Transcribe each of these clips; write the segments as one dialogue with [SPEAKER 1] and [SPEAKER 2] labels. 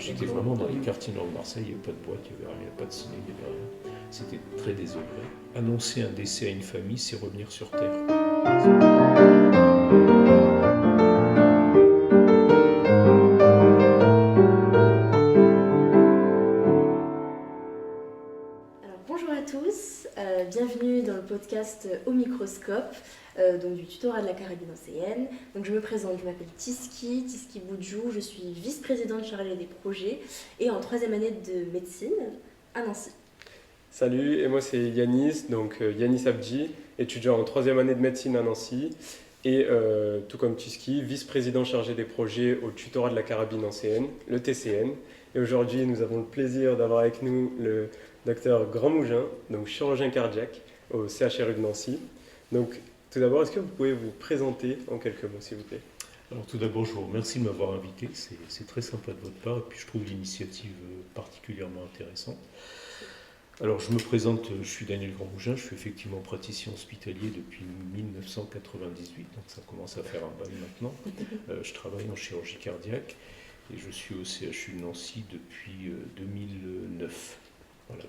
[SPEAKER 1] J'étais vraiment dans les quartiers nord de Marseille, il n'y avait pas de boîte, il n'y avait pas de ciné, il n'y avait rien. C'était très désœuvré. Annoncer un décès à une famille, c'est revenir sur Terre.
[SPEAKER 2] Alors, bonjour à tous, bienvenue dans le podcast Au Microscope, donc du tutorat de la carabine océenne. Donc je me présente, je m'appelle Tiski Boudjou, je suis vice-présidente chargée des projets et en troisième année de médecine à Nancy.
[SPEAKER 3] Salut, et moi c'est Yanis, donc Yanis Abdi, étudiant en troisième année de médecine à Nancy, et tout comme Tiski, vice-président chargé des projets au tutorat de la carabine ancienne, le TCN. Et aujourd'hui, nous avons le plaisir d'avoir avec nous le docteur Grandmougin, donc chirurgien cardiaque au CHRU de Nancy. Donc, tout d'abord, est-ce que vous pouvez vous présenter en quelques mots, s'il vous plaît?
[SPEAKER 1] Alors tout d'abord, je vous remercie de m'avoir invité, c'est très sympa de votre part, et puis je trouve l'initiative particulièrement intéressante. Alors je me présente, je suis Daniel Grandmougin, je suis effectivement praticien hospitalier depuis 1998, donc ça commence à faire un bail maintenant. Je travaille en chirurgie cardiaque et je suis au CHU de Nancy depuis 2009. Voilà.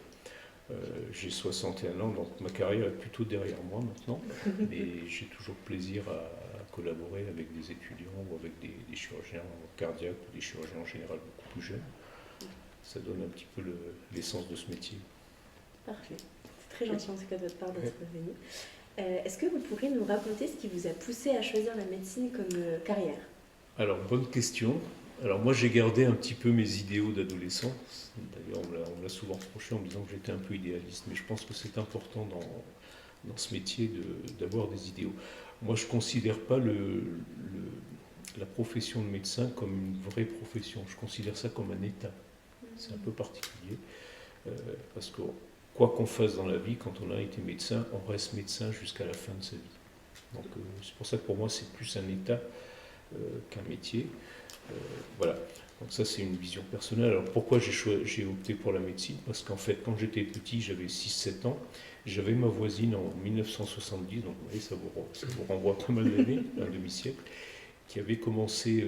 [SPEAKER 1] J'ai 61 ans, donc ma carrière est plutôt derrière moi maintenant, mais j'ai toujours plaisir à collaborer avec des étudiants ou avec des chirurgiens cardiaques ou des chirurgiens en général beaucoup plus jeunes. Ça donne un petit peu l'essence de ce métier.
[SPEAKER 2] Parfait, c'est très gentil en tout cas de votre part d'être venu. Est-ce que vous pourriez nous raconter ce qui vous a poussé à choisir la médecine comme carrière?
[SPEAKER 1] Alors, bonne question. Alors moi j'ai gardé un petit peu mes idéaux d'adolescent. D'ailleurs on me l'a souvent reproché en me disant que j'étais un peu idéaliste, mais je pense que c'est important dans ce métier d'avoir des idéaux. Moi je ne considère pas la profession de médecin comme une vraie profession, je considère ça comme un état. C'est un peu particulier, parce que quoi qu'on fasse dans la vie, quand on a été médecin, on reste médecin jusqu'à la fin de sa vie. Donc c'est pour ça que pour moi c'est plus un état qu'un métier. Voilà, donc ça c'est une vision personnelle. Alors pourquoi j'ai opté pour la médecine? Parce qu'en fait quand j'étais petit, j'avais 6-7 ans, j'avais ma voisine en 1970, donc vous voyez ça vous renvoie pas mal d'années, un demi-siècle, qui avait commencé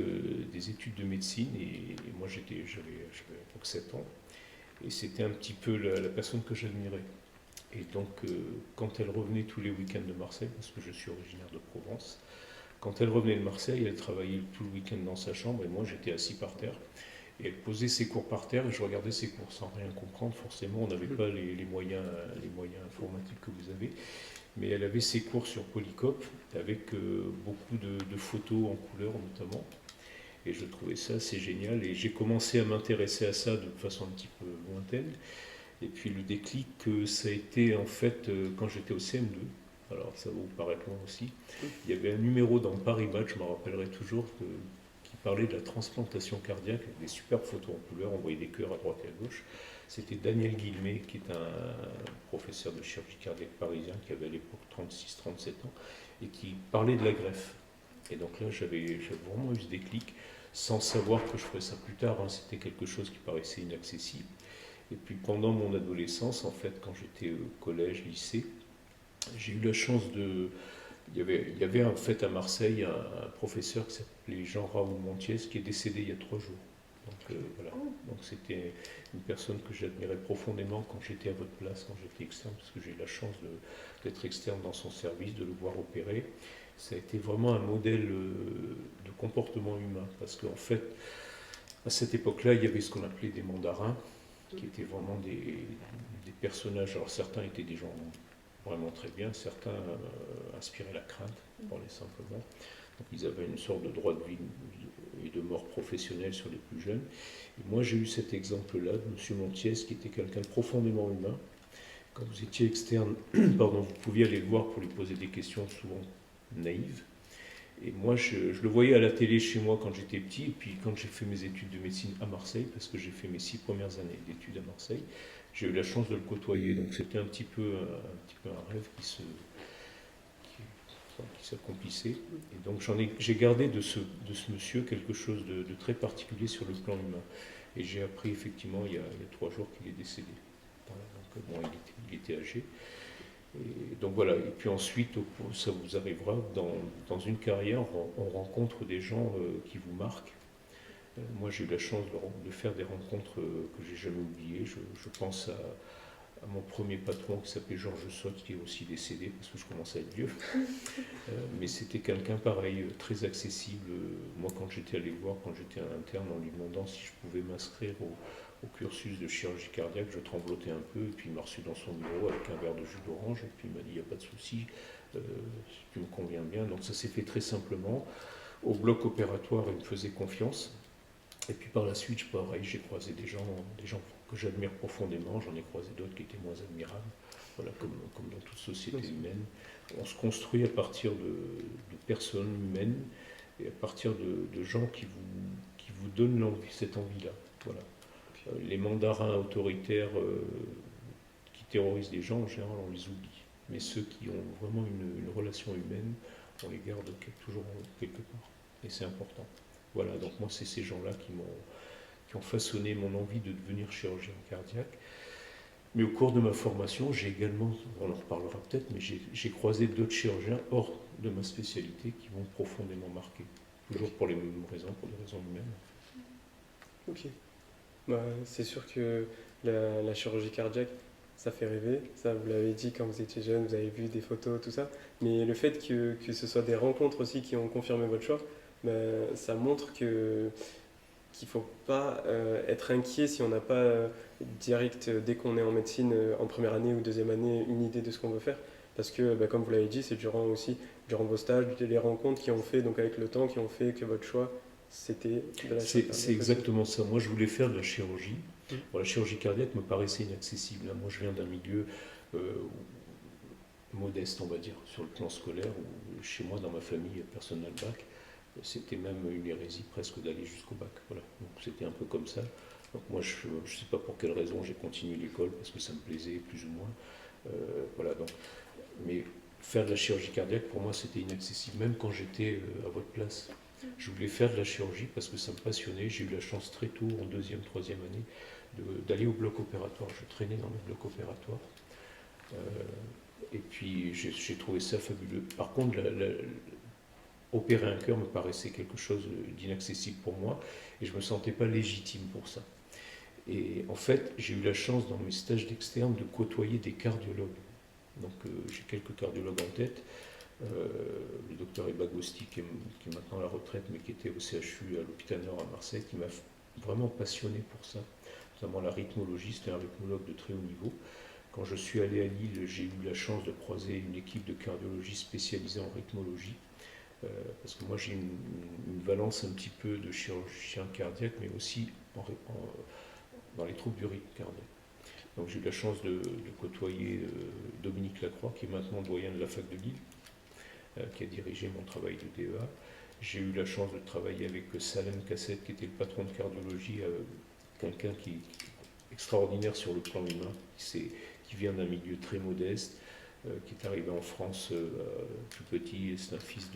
[SPEAKER 1] des études de médecine et moi j'avais à l'époque 7 ans et c'était un petit peu la personne que j'admirais. Et donc quand elle revenait tous les week-ends de Marseille, parce que je suis originaire de Provence, quand elle revenait de Marseille, elle travaillait tout le week-end dans sa chambre et moi j'étais assis par terre. Et elle posait ses cours par terre et je regardais ses cours sans rien comprendre. Forcément, on n'avait pas les moyens informatiques que vous avez. Mais elle avait ses cours sur Polycope avec beaucoup de photos en couleur notamment. Et je trouvais ça assez génial. Et j'ai commencé à m'intéresser à ça de façon un petit peu lointaine. Et puis le déclic, ça a été en fait quand j'étais au CM2. Alors ça va vous paraître loin aussi. Il y avait un numéro dans Paris Match, je me rappellerai toujours, qui parlait de la transplantation cardiaque, avec des superbes photos en couleur, on voyait des cœurs à droite et à gauche. C'était Daniel Guillemet, qui est un professeur de chirurgie cardiaque parisien, qui avait à l'époque 36-37 ans, et qui parlait de la greffe. Et donc là, j'avais vraiment eu ce déclic, sans savoir que je ferais ça plus tard, hein. C'était quelque chose qui paraissait inaccessible. Et puis pendant mon adolescence, en fait, quand j'étais au collège, lycée, j'ai eu la chance de... Il y avait en fait à Marseille un professeur qui s'appelait Jean-Raoul Montiès qui est décédé il y a 3 jours. Donc voilà. Donc c'était une personne que j'admirais profondément quand j'étais à votre place, quand j'étais externe, parce que j'ai eu la chance d'être externe dans son service, de le voir opérer. Ça a été vraiment un modèle de comportement humain, parce qu'en fait, à cette époque-là, il y avait ce qu'on appelait des mandarins, qui étaient vraiment des personnages. Alors certains étaient des gens vraiment très bien, certains inspiraient la crainte, pour parler simplement. Donc ils avaient une sorte de droit de vie et de mort professionnelle sur les plus jeunes. Et moi j'ai eu cet exemple-là de M. Montiès, qui était quelqu'un de profondément humain. Quand vous étiez externe, pardon, vous pouviez aller le voir pour lui poser des questions souvent naïves. Et moi, je le voyais à la télé chez moi quand j'étais petit, et puis quand j'ai fait mes études de médecine à Marseille, parce que j'ai fait mes 6 premières années d'études à Marseille, j'ai eu la chance de le côtoyer. Donc c'était un petit peu un rêve qui s'accomplissait. Et donc j'ai gardé de ce monsieur quelque chose de très particulier sur le plan humain. Et j'ai appris effectivement il y a 3 jours qu'il est décédé. Voilà, donc bon, il était âgé. Et donc voilà, et puis ensuite, ça vous arrivera, dans une carrière, on rencontre des gens qui vous marquent. Moi, j'ai eu la chance de faire des rencontres que j'ai jamais oubliées. Je pense à mon premier patron qui s'appelait Georges Sott, qui est aussi décédé parce que je commence à être vieux. Mais c'était quelqu'un pareil, très accessible. Moi, quand j'étais allé le voir, quand j'étais interne, en lui demandant si je pouvais m'inscrire au cursus de chirurgie cardiaque, je tremblotais un peu, et puis il m'a reçu dans son bureau avec un verre de jus d'orange, et puis il m'a dit, il n'y a pas de souci, tu me conviens bien. Donc ça s'est fait très simplement. Au bloc opératoire, il me faisait confiance. Et puis par la suite, pareil, j'ai croisé des gens que j'admire profondément, j'en ai croisé d'autres qui étaient moins admirables, voilà, comme dans toute société humaine. On se construit à partir de personnes humaines et à partir de gens qui vous donnent cette envie-là. Voilà. Les mandarins autoritaires qui terrorisent les gens, en général, on les oublie. Mais ceux qui ont vraiment une relation humaine, on les garde toujours quelque part. Et c'est important. Voilà, donc moi, c'est ces gens-là qui ont façonné mon envie de devenir chirurgien cardiaque. Mais au cours de ma formation, j'ai également, on en reparlera peut-être, mais j'ai croisé d'autres chirurgiens hors de ma spécialité qui m'ont profondément marqué. Toujours pour les mêmes raisons, pour des raisons humaines.
[SPEAKER 3] Ok. Bah, c'est sûr que la chirurgie cardiaque, ça fait rêver. Ça, vous l'avez dit quand vous étiez jeune, vous avez vu des photos, tout ça. Mais le fait que ce soit des rencontres aussi qui ont confirmé votre choix, bah, ça montre qu'il ne faut pas être inquiet si on n'a pas direct, dès qu'on est en médecine, en première année ou deuxième année, une idée de ce qu'on veut faire. Parce que, bah, comme vous l'avez dit, c'est durant vos stages, les rencontres qui ont fait, donc avec le temps, qui ont fait que votre choix, c'était de la chirurgie.
[SPEAKER 1] C'est exactement ça. Moi, je voulais faire de la chirurgie. Bon, la chirurgie cardiaque me paraissait inaccessible. Moi, je viens d'un milieu modeste, on va dire, sur le plan scolaire, où chez moi, dans ma famille, personne n'a le bac. C'était même une hérésie presque d'aller jusqu'au bac. Voilà. Donc c'était un peu comme ça. Donc moi, je ne sais pas pour quelle raison j'ai continué l'école, parce que ça me plaisait plus ou moins. Voilà, donc, mais faire de la chirurgie cardiaque, pour moi, c'était inaccessible. Même quand j'étais à votre place, je voulais faire de la chirurgie parce que ça me passionnait. J'ai eu la chance très tôt, en deuxième, troisième année, d'aller au bloc opératoire. Je traînais dans le bloc opératoire. Et puis j'ai trouvé ça fabuleux. Par contre, opérer un cœur me paraissait quelque chose d'inaccessible pour moi et je ne me sentais pas légitime pour ça. Et en fait, j'ai eu la chance dans mes stages d'externe de côtoyer des cardiologues. Donc j'ai quelques cardiologues en tête. Le docteur Ebagosti, qui est maintenant à la retraite, mais qui était au CHU à l'hôpital Nord à Marseille, qui m'a vraiment passionné pour ça, notamment la rythmologie, c'était un rythmologue de très haut niveau. Quand je suis allé à Lille, j'ai eu la chance de croiser une équipe de cardiologie spécialisée en rythmologie, parce que moi j'ai une valence un petit peu de chirurgien cardiaque, mais aussi dans les troubles du rythme cardiaque. Donc j'ai eu la chance de côtoyer Dominique Lacroix, qui est maintenant doyen de la fac de Lille, qui a dirigé mon travail de DEA. J'ai eu la chance de travailler avec Salem Cassette, qui était le patron de cardiologie, quelqu'un qui est extraordinaire sur le plan humain, qui vient d'un milieu très modeste, qui est arrivé en France tout petit. C'est un fils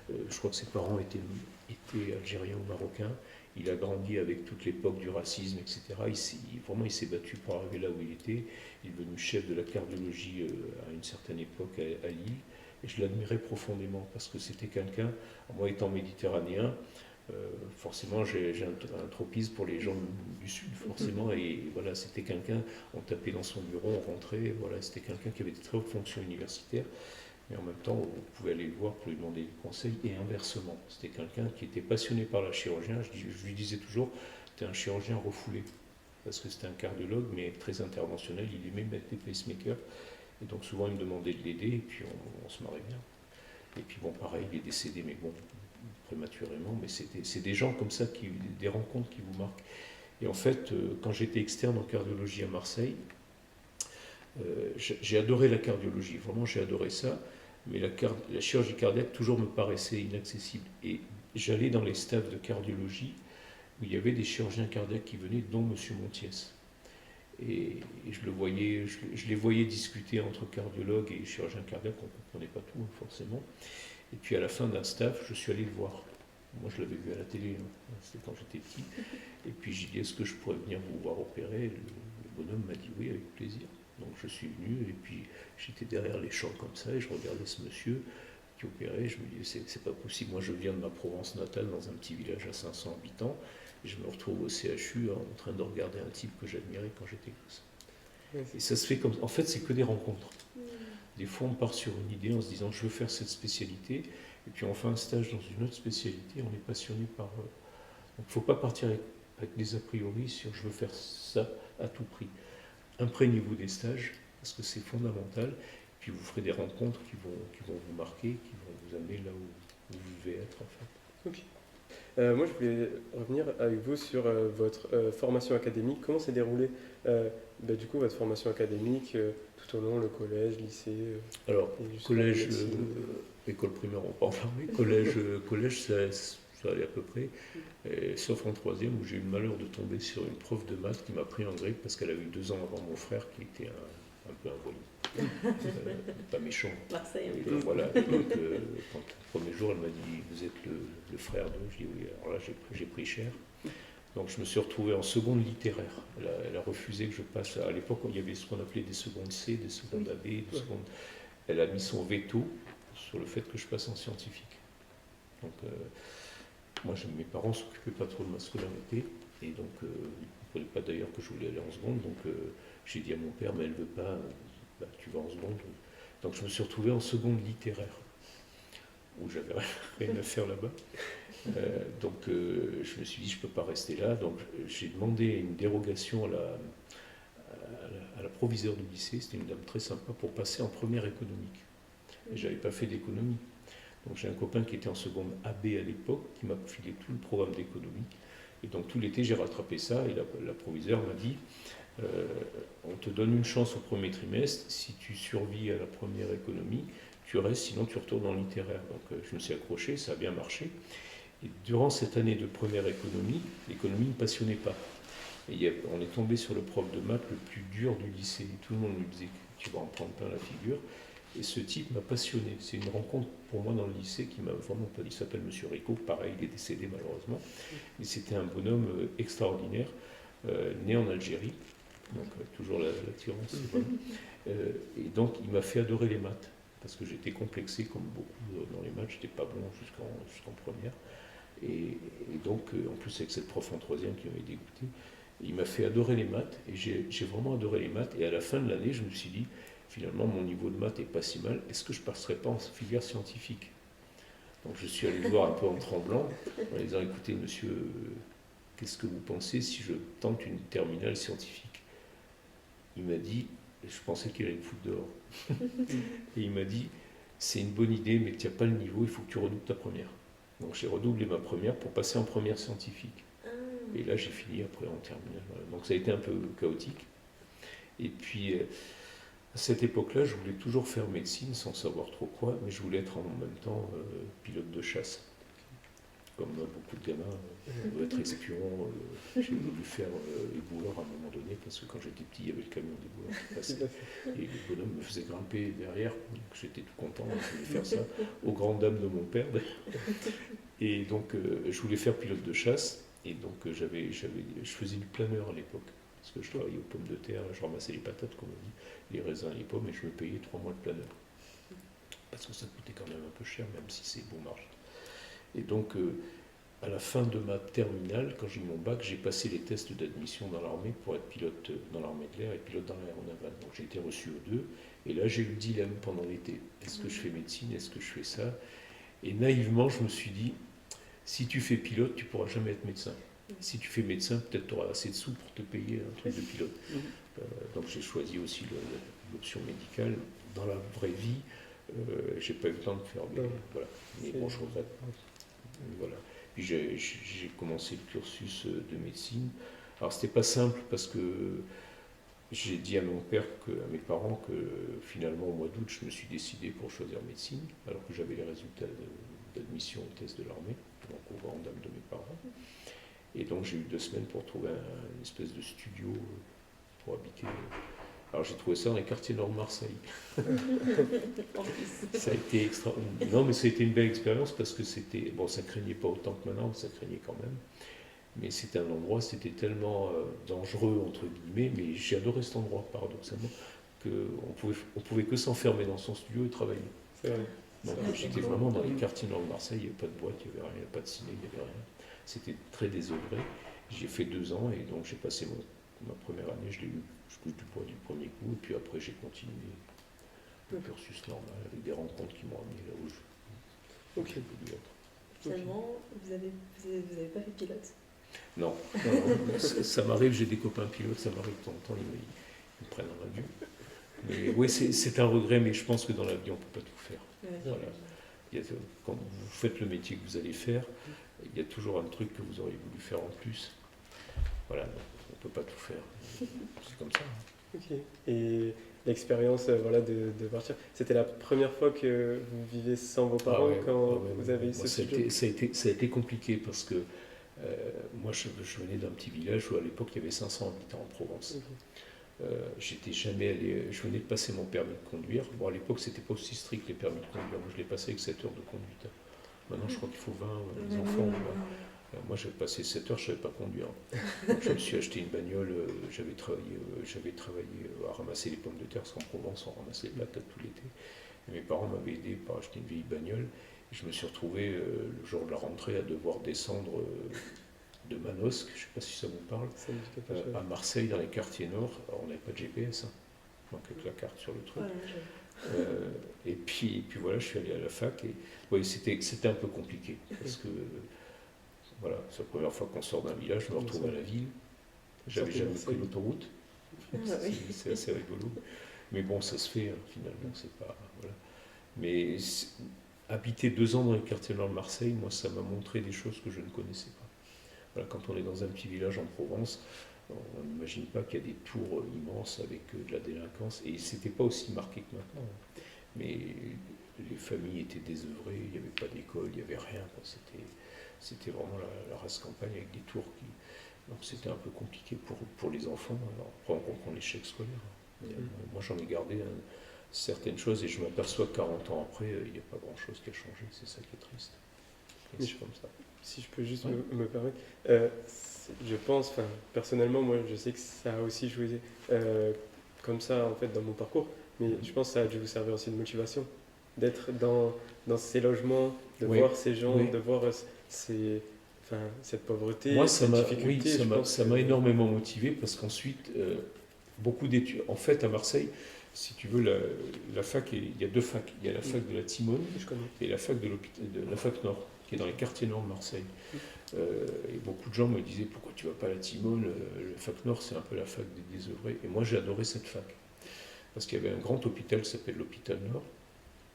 [SPEAKER 1] je crois que ses parents étaient algériens ou marocains. Il a grandi avec toute l'époque du racisme, etc. Il s'est battu pour arriver là où il était. Il est devenu chef de la cardiologie à une certaine époque à Lille. Et je l'admirais profondément parce que c'était quelqu'un, moi étant méditerranéen, forcément j'ai un tropisme pour les gens du Sud, forcément, et voilà, c'était quelqu'un, on tapait dans son bureau, on rentrait, voilà, c'était quelqu'un qui avait des très hautes fonctions universitaires, mais en même temps, on pouvait aller le voir pour lui demander des conseils, et inversement, c'était quelqu'un qui était passionné par la chirurgie. Je lui disais toujours, tu es un chirurgien refoulé, parce que c'était un cardiologue, mais très interventionnel, il aimait mettre des pacemakers, et donc souvent il me demandait de l'aider, et puis on se marrait bien. Et puis bon, pareil, il est décédé, mais bon, prématurément, mais c'est des gens comme ça, des rencontres qui vous marquent. Et en fait, quand j'étais externe en cardiologie à Marseille, j'ai adoré la cardiologie, vraiment j'ai adoré ça, mais la chirurgie cardiaque toujours me paraissait inaccessible. Et j'allais dans les staffs de cardiologie où il y avait des chirurgiens cardiaques qui venaient, dont M. Montiès. Et je les voyais discuter entre cardiologues et chirurgiens cardiaques, on ne comprenait pas tout forcément. Et puis à la fin d'un staff, je suis allé le voir. Moi je l'avais vu à la télé, c'était quand j'étais petit. Et puis j'ai dit, est-ce que je pourrais venir vous voir opérer? Le bonhomme m'a dit oui, avec plaisir. Donc je suis venu et puis j'étais derrière les champs comme ça et je regardais ce monsieur qui opérait. Je me disais, c'est pas possible, moi je viens de ma Provence natale dans un petit village à 500 habitants. Et je me retrouve au CHU en train de regarder un type que j'admirais quand j'étais gosse. Et ça se fait comme... En fait, c'est que des rencontres. Des fois, on part sur une idée en se disant je veux faire cette spécialité, et puis on fait un stage dans une autre spécialité, on est passionné par... Donc il ne faut pas partir avec des a priori sur je veux faire ça à tout prix. Imprégnez-vous des stages, parce que c'est fondamental, puis vous ferez des rencontres qui vont vous marquer, qui vont vous amener là où vous devez être en fait.
[SPEAKER 3] Ok. Moi, je voulais revenir avec vous sur votre formation académique. Comment s'est déroulée du coup votre formation académique tout au long, le collège, lycée
[SPEAKER 1] Alors, collège, école primaire, on va en parler. Collège, ça allait à peu près, sauf en troisième où j'ai eu le malheur de tomber sur une prof de maths qui m'a pris en grippe parce qu'elle a eu 2 ans avant mon frère qui était un peu un voyou. Pas méchant.
[SPEAKER 2] Marseille,
[SPEAKER 1] et donc, voilà. Et donc, quand le premier jour, elle m'a dit vous êtes le frère de. Je dis oui. Alors là, j'ai pris cher. Donc je me suis retrouvé en seconde littéraire. Elle a refusé que je passe. À l'époque, il y avait ce qu'on appelait des secondes C, des secondes AB, des secondes. Elle a mis son veto sur le fait que je passe en scientifique. Donc moi, mes parents ne s'occupaient pas trop de ma scolarité et donc ils ne comprenaient pas d'ailleurs que je voulais aller en seconde. Donc j'ai dit à mon père mais elle ne veut pas. Tu vas en seconde. Donc je me suis retrouvé en seconde littéraire où j'avais rien à faire là-bas. Donc je me suis dit je ne peux pas rester là, donc j'ai demandé une dérogation à la proviseure du lycée, c'était une dame très sympa, pour passer en première économique. Et je n'avais pas fait d'économie. Donc j'ai un copain qui était en seconde AB à l'époque, qui m'a filé tout le programme d'économie. Et donc tout l'été j'ai rattrapé ça, et la proviseure m'a dit on te donne une chance au premier trimestre, si tu survis à la première économie, tu restes, sinon tu retournes en littéraire. Donc je me suis accroché, ça a bien marché. Et durant cette année de première économie, l'économie ne me passionnait pas. Et on est tombé sur le prof de maths le plus dur du lycée. Tout le monde lui disait tu vas en prendre plein la figure. Et ce type m'a passionné. C'est une rencontre pour moi dans le lycée qui m'a vraiment pas dit. Il s'appelle Monsieur Rico, pareil, il est décédé malheureusement. Mais c'était un bonhomme extraordinaire, né en Algérie. Donc toujours l'attirance. Et donc il m'a fait adorer les maths. Parce que j'étais complexé comme beaucoup dans les maths. J'étais pas bon jusqu'en première. Et donc, en plus avec cette prof en troisième qui m'avait dégoûté, il m'a fait adorer les maths, et j'ai vraiment adoré les maths, et à la fin de l'année, je me suis dit, finalement, mon niveau de maths n'est pas si mal, est-ce que je ne passerais pas en filière scientifique? Donc je suis allé le voir un peu en tremblant, en lui disant, écoutez monsieur, qu'est-ce que vous pensez si je tente une terminale scientifique? Il m'a dit, je pensais qu'il allait me foutre dehors, et il m'a dit, c'est une bonne idée, mais tu n'as pas le niveau, il faut que tu redoubles ta première. Donc j'ai redoublé ma première pour passer en première scientifique. Et là j'ai fini après en terminale. Voilà. Donc ça a été un peu chaotique. Et puis à cette époque-là, je voulais toujours faire médecine sans savoir trop quoi, mais je voulais être en même temps pilote de chasse. Comme beaucoup de gamins, on veut être espion. J'ai voulu faire éboueur à un moment donné, parce que quand j'étais petit, il y avait le camion d'éboueur qui passait. Et le bonhomme me faisait grimper derrière, donc j'étais tout content, je voulais faire ça, aux grandes dames de mon père. Et donc je voulais faire pilote de chasse, et donc je faisais du planeur à l'époque, parce que je travaillais aux pommes de terre, je ramassais les patates, comme on dit, les raisins, les pommes, et je me payais 3 mois de planeur. Parce que ça coûtait quand même un peu cher, même si c'est bon marché. Et donc, à la fin de ma terminale, quand j'ai eu mon bac, j'ai passé les tests d'admission dans l'armée pour être pilote dans l'armée de l'air et pilote dans l'aéronavale. Donc j'ai été reçu aux deux. Et là, j'ai eu le dilemme pendant l'été. Est-ce que je fais médecine? Est-ce que je fais ça? Et naïvement, je me suis dit, si tu fais pilote, tu ne pourras jamais être médecin. Si tu fais médecin, peut-être tu auras assez de sous pour te payer un truc de pilote. Donc j'ai choisi aussi l'option médicale. Dans la vraie vie, j'ai pas eu le temps de faire des... Voilà. Mais bon, je regrette. Voilà. Puis j'ai commencé le cursus de médecine. Alors c'était pas simple parce que j'ai dit à mon père, à mes parents, que finalement au mois d'août je me suis décidé pour choisir médecine, alors que j'avais les résultats d'admission au test de l'armée, donc aux grandes dames de mes parents. Et donc j'ai eu 2 semaines pour trouver une espèce de studio pour habiter. Alors j'ai trouvé ça dans les quartiers nord de Marseille. Ça a été Non, mais ça a été une belle expérience parce que c'était... Bon, ça craignait pas autant que maintenant, ça craignait quand même. Mais c'était un endroit, c'était tellement dangereux, entre guillemets, mais j'ai adoré cet endroit, paradoxalement, qu'on pouvait que s'enfermer dans son studio et travailler.
[SPEAKER 3] C'est vrai.
[SPEAKER 1] Donc j'étais vraiment dans les quartiers nord de Marseille, il n'y avait pas de boîte, il n'y avait rien, il n'y avait pas de ciné, il n'y avait rien. C'était très désœuvré. J'ai fait 2 ans et donc j'ai passé ma première année, je touche du poids du premier coup, et puis après j'ai continué le cursus normal avec des rencontres qui m'ont amené là où
[SPEAKER 3] Ok.
[SPEAKER 1] j'ai voulu être.
[SPEAKER 2] Finalement, vous avez pas fait pilote.
[SPEAKER 1] Non, non, ça m'arrive, j'ai des copains pilotes, ça m'arrive de temps en temps, ils me prennent en vue. Mais oui, c'est un regret, mais je pense que dans la vie, on ne peut pas tout faire.
[SPEAKER 2] Ouais.
[SPEAKER 1] Voilà. Quand vous faites le métier que vous allez faire, il y a toujours un truc que vous auriez voulu faire en plus. Voilà, on ne peut pas tout faire. C'est comme ça.
[SPEAKER 3] Ok. Et l'expérience voilà, de partir, c'était la première fois que vous vivez sans vos parents quand vous avez eu ce studio?
[SPEAKER 1] Ça a été compliqué parce que moi, je venais d'un petit village où à l'époque, il y avait 500 habitants en Provence. J'étais jamais allé, je venais de passer mon permis de conduire. Bon, à l'époque, c'était pas aussi strict les permis de conduire. Moi, je l'ai passé avec 7 heures de conduite. Maintenant, je crois qu'il faut 20 les enfants. Moi, j'avais passé 7 heures, je ne savais pas conduire. Donc, je me suis acheté une bagnole. J'avais travaillé à ramasser les pommes de terre, parce qu'en Provence, on ramassait les patates tout l'été. Et mes parents m'avaient aidé par acheter une vieille bagnole. Et je me suis retrouvé le jour de la rentrée à devoir descendre de Manosque, je ne sais pas si ça vous parle, à Marseille, dans les quartiers nord. Alors, on n'avait pas de GPS, donc avec la carte sur le truc. Et puis voilà, je suis allé à la fac. Et oui, c'était un peu compliqué, parce que voilà, c'est la première fois qu'on sort d'un village, je me retrouve à la ville. J'avais jamais pris l'autoroute. C'est assez rigolo. Mais bon, ça se fait, finalement, c'est pas... Voilà. Mais habiter 2 ans dans les quartiers nord de Marseille, moi, ça m'a montré des choses que je ne connaissais pas. Voilà, quand on est dans un petit village en Provence, on n'imagine pas qu'il y a des tours immenses avec de la délinquance. Et c'était pas aussi marqué que maintenant. Mais les familles étaient désœuvrées, il n'y avait pas d'école, il n'y avait rien. C'était vraiment la race campagne avec des tours qui... Donc c'était un peu compliqué pour les enfants. Alors, après, on comprend l'échec scolaire. Moi, j'en ai gardé certaines choses et je m'aperçois que 40 ans après, il n'y a pas grand-chose qui a changé. C'est ça qui est triste. Et c'est comme ça.
[SPEAKER 3] Si je peux juste me permettre, je pense, personnellement, moi, je sais que ça a aussi joué comme ça, en fait, dans mon parcours, mais je pense que ça a dû vous servir aussi de motivation, d'être dans ces logements, de voir ces gens, de voir cette pauvreté,
[SPEAKER 1] moi,
[SPEAKER 3] cette difficulté.
[SPEAKER 1] Ça m'a énormément motivé parce qu'ensuite, beaucoup d'études. En fait, à Marseille, si tu veux, la fac, il y a 2 facs. Il y a la fac de la Timone et la fac de la fac Nord, qui est dans les quartiers nord de Marseille. Et beaucoup de gens me disaient pourquoi tu vas pas à la Timone, la fac Nord c'est un peu la fac des désœuvrés. Et moi j'ai adoré cette fac parce qu'il y avait un grand hôpital qui s'appelle l'hôpital Nord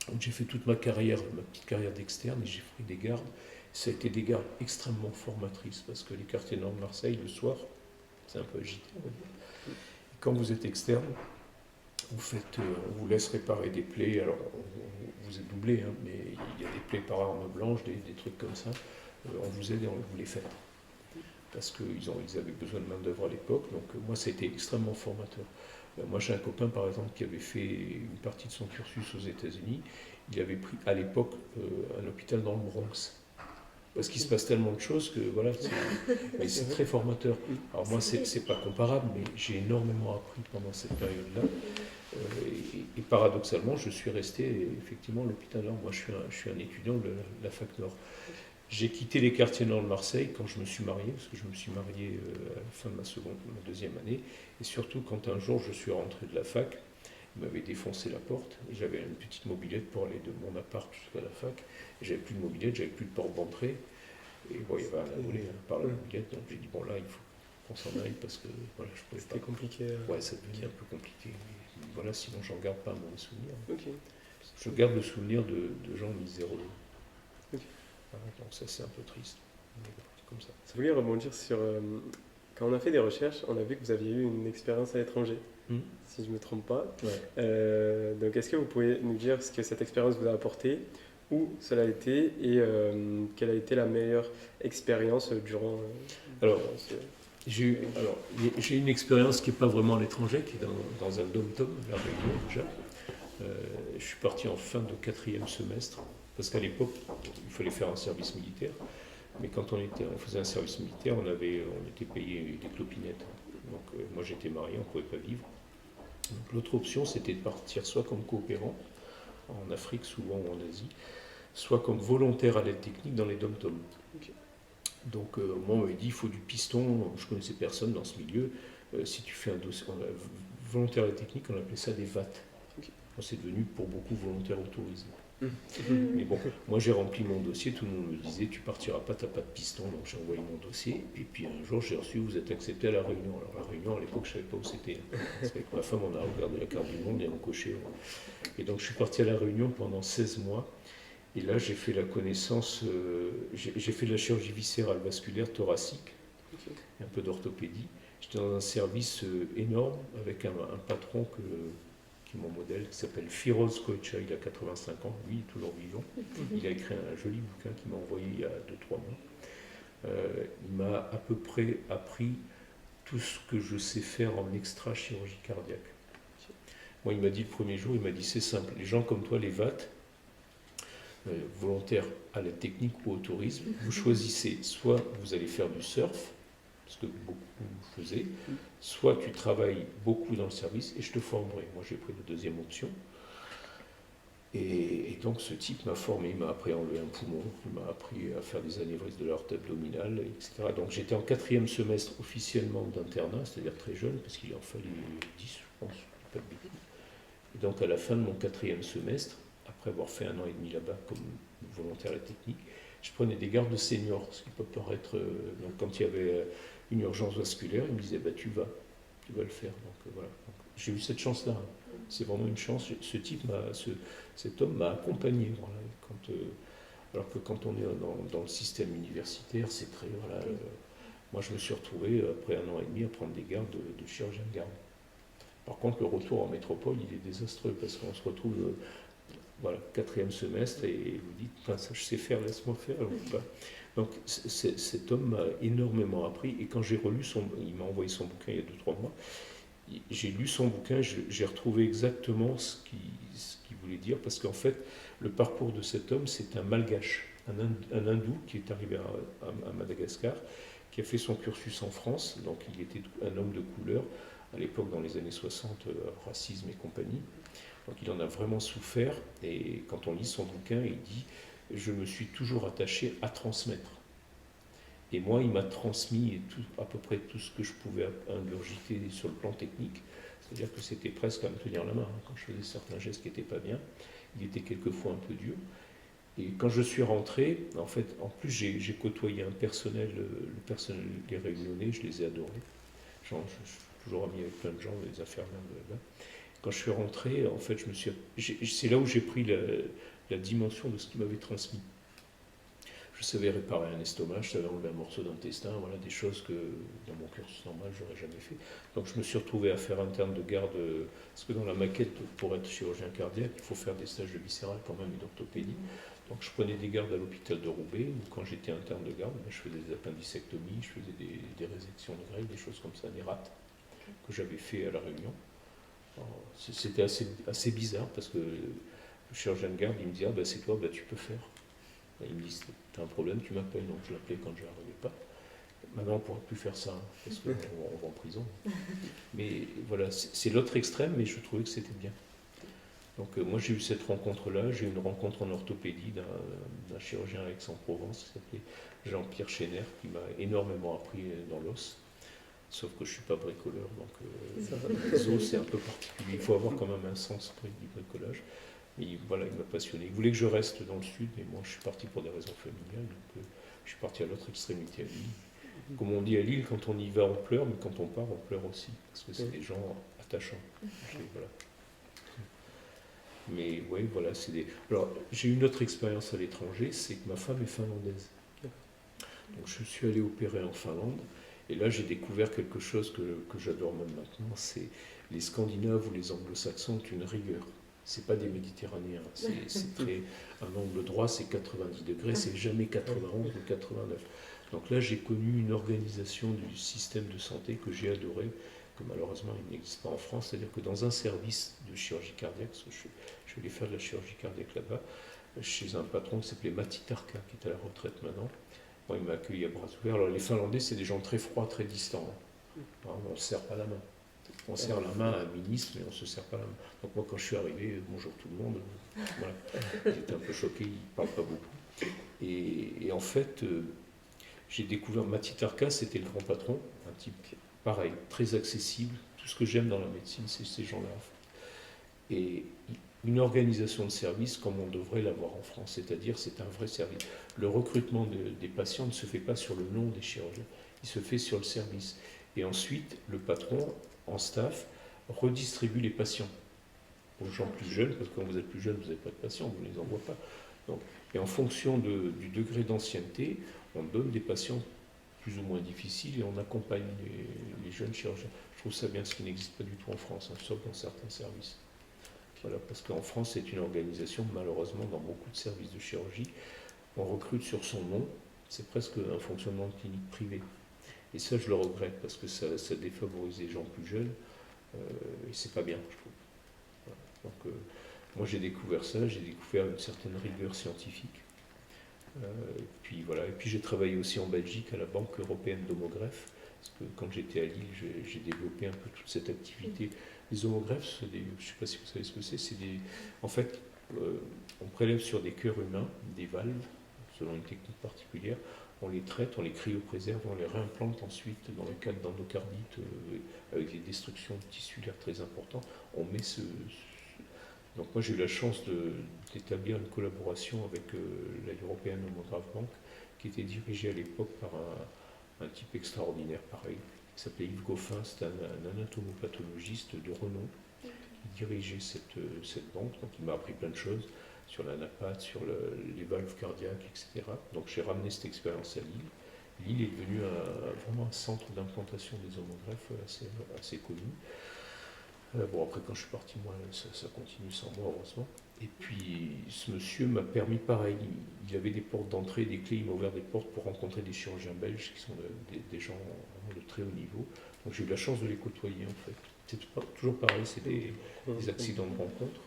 [SPEAKER 1] où j'ai fait toute ma petite carrière d'externe et j'ai pris des gardes. Ça a été des gardes extrêmement formatrices parce que les quartiers nord de Marseille le soir c'est un peu agité. Et quand vous êtes externe, on vous laisse réparer des plaies, alors vous êtes doublé, mais il y a des plaies par arme blanche, des trucs comme ça, on vous aide et on vous les fait. Parce qu'ils avaient besoin de main d'œuvre à l'époque, donc moi ça a été extrêmement formateur. Moi j'ai un copain par exemple qui avait fait une partie de son cursus aux États-Unis, il avait pris à l'époque un hôpital dans le Bronx. Parce qu'il se passe tellement de choses que voilà, mais c'est très formateur. Alors moi, c'est pas comparable, mais j'ai énormément appris pendant cette période-là. Et paradoxalement, je suis resté effectivement à l'hôpital Nord. Moi, je suis un étudiant de la fac Nord. J'ai quitté les quartiers nord de Marseille quand je me suis marié, parce que je me suis marié à la fin de ma 2e année. Et surtout, quand un jour je suis rentré de la fac, il m'avait défoncé la porte, et j'avais une petite mobilette pour aller de mon appart jusqu'à la fac. Et j'avais plus de mobilette, j'avais plus de porte d'entrée. Et bon, il y avait un abonné par la mobilette, donc j'ai dit bon là, il faut qu'on s'en aille parce que voilà, je pouvais pas.
[SPEAKER 3] C'était compliqué.
[SPEAKER 1] Ouais, ça devenait un peu compliqué. Mais voilà, sinon j'en garde pas un mauvais souvenir.
[SPEAKER 3] Okay.
[SPEAKER 1] Je garde le souvenir de gens miséreux.
[SPEAKER 3] Okay.
[SPEAKER 1] Voilà, donc ça c'est un peu triste. C'est comme ça.
[SPEAKER 3] Je voulais rebondir sur quand on a fait des recherches, on a vu que vous aviez eu une expérience à l'étranger. Si je ne me trompe pas.
[SPEAKER 1] Ouais.
[SPEAKER 3] Donc est-ce que vous pouvez nous dire ce que cette expérience vous a apporté, où cela a été et quelle a été la meilleure expérience durant
[SPEAKER 1] j'ai eu une expérience qui n'est pas vraiment à l'étranger, qui est dans un dom-tom, à La Réunion déjà. Je suis parti en fin de 4e semestre, parce qu'à l'époque, il fallait faire un service militaire. Mais quand on faisait un service militaire, on était payé des clopinettes. Donc moi j'étais marié, on ne pouvait pas vivre. Donc, l'autre option, c'était de partir soit comme coopérant, en Afrique souvent ou en Asie, soit comme volontaire à l'aide technique dans les dom-toms. Donc moi on m'avait dit il faut du piston, je connaissais personne dans ce milieu. Si tu fais un dossier, volontaire et technique, on appelait ça des VAT. C'est devenu pour beaucoup volontaire au tourisme. Mais bon, moi j'ai rempli mon dossier, tout le monde me disait tu partiras pas, t'as pas de piston, donc j'ai envoyé mon dossier. Et puis un jour j'ai reçu, vous êtes accepté à la Réunion. Alors la Réunion à l'époque je savais pas où c'était. C'est avec ma femme on a regardé la carte du monde et on cochait. Et donc je suis parti à la Réunion pendant 16 mois. Et là j'ai fait la connaissance, j'ai fait de la chirurgie viscérale vasculaire thoracique, un peu d'orthopédie. J'étais dans un service énorme avec un patron qui est mon modèle, qui s'appelle Firoz Koetcha, il a 85 ans, lui il est toujours vivant. Il a écrit un joli bouquin qu'il m'a envoyé il y a 2-3 mois. Il m'a à peu près appris tout ce que je sais faire en extra-chirurgie cardiaque. Moi il m'a dit le premier jour, il m'a dit c'est simple, les gens comme toi, les VAT, volontaires à la technique ou au tourisme, vous choisissez, soit vous allez faire du surf, ce que beaucoup faisaient, soit tu travailles beaucoup dans le service et je te formerai. Moi j'ai pris la deuxième option. Et donc ce type m'a formé, il m'a appris à enlever un poumon, il m'a appris à faire des anévrismes de l'aorte abdominale, etc. Donc j'étais en 4e semestre officiellement d'internat, c'est-à-dire très jeune, parce qu'il en fallait 10, je pense, pas de bêtises. Et donc à la fin de mon 4e semestre, après avoir fait 1 an et demi là-bas comme volontaire à la technique, je prenais des gardes de seniors, ce qui peut paraître... donc quand il y avait une urgence vasculaire, il me disait bah, tu vas le faire. Donc voilà. Donc, j'ai eu cette chance-là. C'est vraiment une chance. Cet homme m'a accompagné. Voilà. Alors que quand on est dans le système universitaire, c'est très... Voilà, moi je me suis retrouvé après 1 an et demi à prendre des gardes de chirurgien de garde. Par contre le retour en métropole il est désastreux parce qu'on se retrouve... Voilà, 4e semestre, et vous dites, ça je sais faire, laisse-moi faire. Donc cet homme m'a énormément appris, et quand j'ai relu il m'a envoyé son bouquin il y a 2-3 mois, j'ai lu son bouquin, j'ai retrouvé exactement ce qu'il voulait dire, parce qu'en fait, le parcours de cet homme, c'est un malgache, un hindou qui est arrivé à Madagascar, qui a fait son cursus en France, donc il était un homme de couleur, à l'époque dans les années 60, racisme et compagnie. Donc il en a vraiment souffert, et quand on lit son bouquin, il dit « Je me suis toujours attaché à transmettre ». Et moi, il m'a transmis à peu près tout ce que je pouvais ingurgiter sur le plan technique, c'est-à-dire que c'était presque à me tenir la main. Quand je faisais certains gestes qui n'étaient pas bien, il était quelquefois un peu dur. Et quand je suis rentré, en fait, en plus j'ai côtoyé un personnel, le personnel des Réunionnais, je les ai adorés. Je suis toujours ami avec plein de gens, les infirmières de là-bas. Quand je suis rentré, en fait, c'est là où j'ai pris la dimension de ce qu'il m'avait transmis. Je savais réparer un estomac, je savais enlever un morceau d'intestin, voilà, des choses que dans mon cursus normal, je n'aurais jamais fait. Donc je me suis retrouvé à faire interne de garde, parce que dans la maquette, pour être chirurgien cardiaque, il faut faire des stages de viscéral quand même et d'orthopédie. Donc je prenais des gardes à l'hôpital de Roubaix, où quand j'étais interne de garde, je faisais des appendicectomies, je faisais des résections de greffe, des choses comme ça, des rates, que j'avais fait à La Réunion. C'était assez bizarre parce que le chirurgien de garde il me dit ah ben c'est toi, ben tu peux faire. Il me dit t'as un problème, tu m'appelles. Donc je l'appelais quand je n'arrivais pas. Maintenant on ne pourra plus faire ça parce qu'on va en prison. Mais voilà, c'est l'autre extrême, mais je trouvais que c'était bien. Donc moi j'ai eu cette rencontre-là, j'ai eu une rencontre en orthopédie d'un chirurgien à Aix-en-Provence qui s'appelait Jean-Pierre Chéner, qui m'a énormément appris dans l'os. Sauf que je ne suis pas bricoleur, donc les os c'est un peu particulier. Il faut avoir quand même un sens du bricolage. Mais voilà, il m'a passionné. Il voulait que je reste dans le sud, mais moi je suis parti pour des raisons familiales. Donc je suis parti à l'autre extrémité à Lille. Comme on dit à Lille, quand on y va on pleure, mais quand on part on pleure aussi, parce que c'est des gens attachants. Voilà. Mais oui, voilà, c'est des... Alors j'ai une autre expérience à l'étranger, c'est que ma femme est finlandaise. Donc je suis allé opérer en Finlande. Et là, j'ai découvert quelque chose que j'adore même maintenant, c'est les Scandinaves ou les Anglo-Saxons ont une rigueur. C'est pas des Méditerranéens. C'est très un angle droit, c'est 90 degrés, c'est jamais 91 ou 89. Donc là, j'ai connu une organisation du système de santé que j'ai adoré, que malheureusement il n'existe pas en France. C'est-à-dire que dans un service de chirurgie cardiaque, parce que je vais aller faire de la chirurgie cardiaque là-bas, chez un patron qui s'appelait Matti Tarka, qui est à la retraite maintenant. Moi, il m'a accueilli à bras ouverts. Alors, les Finlandais, c'est des gens très froids, très distants. On ne se serre pas la main. On serre la main à un ministre, mais on ne se serre pas la main. Donc, moi, quand je suis arrivé, bonjour tout le monde, voilà. J'étais un peu choqué, ils ne parlent pas beaucoup. Et en fait, j'ai découvert Mati Tarka, c'était le grand patron, un type pareil, très accessible. Tout ce que j'aime dans la médecine, c'est ces gens-là. Et une organisation de service comme on devrait l'avoir en France, c'est-à-dire c'est un vrai service. Le recrutement des patients ne se fait pas sur le nom des chirurgiens, il se fait sur le service. Et ensuite, le patron, en staff, redistribue les patients aux gens plus jeunes, parce que quand vous êtes plus jeune, vous n'avez pas de patients, vous ne les envoie pas. Donc, et en fonction du degré d'ancienneté, on donne des patients plus ou moins difficiles et on accompagne les jeunes chirurgiens. Je trouve ça bien, ce qui n'existe pas du tout en France, hein, sauf dans certains services. Voilà, parce qu'en France, c'est une organisation, malheureusement, dans beaucoup de services de chirurgie, on recrute sur son nom, c'est presque un fonctionnement de clinique privée. Et ça, je le regrette, parce que ça défavorise les gens plus jeunes, et c'est pas bien, je trouve. Voilà. Donc, moi, j'ai découvert ça, j'ai découvert une certaine rigueur scientifique. Puis voilà, et puis j'ai travaillé aussi en Belgique à la Banque européenne d'homographes, parce que quand j'étais à Lille, j'ai développé un peu toute cette activité. Les homographes, je ne sais pas si vous savez ce que c'est en fait, on prélève sur des cœurs humains des valves, selon une technique particulière, on les traite, on les cryopréserve, on les réimplante ensuite dans le cas d'endocardite avec des destructions tissulaires très importantes. On met Donc moi j'ai eu la chance d'établir une collaboration avec la European Homograph Bank, qui était dirigée à l'époque par un type extraordinaire pareil, qui s'appelait Yves Goffin, c'était un anatomopathologiste de renom, qui dirigeait cette banque, donc il m'a appris plein de choses sur l'anapathe, sur les valves cardiaques, etc. Donc j'ai ramené cette expérience à Lille. Lille est devenue vraiment un centre d'implantation des homographes assez connu. Bon, après, quand je suis parti, moi, ça continue sans moi, heureusement. Et puis, ce monsieur m'a permis, pareil, il avait des portes d'entrée, des clés, il m'a ouvert des portes pour rencontrer des chirurgiens belges qui sont des gens vraiment de très haut niveau. Donc, j'ai eu la chance de les côtoyer, en fait. C'est toujours pareil, c'est des accidents de rencontre.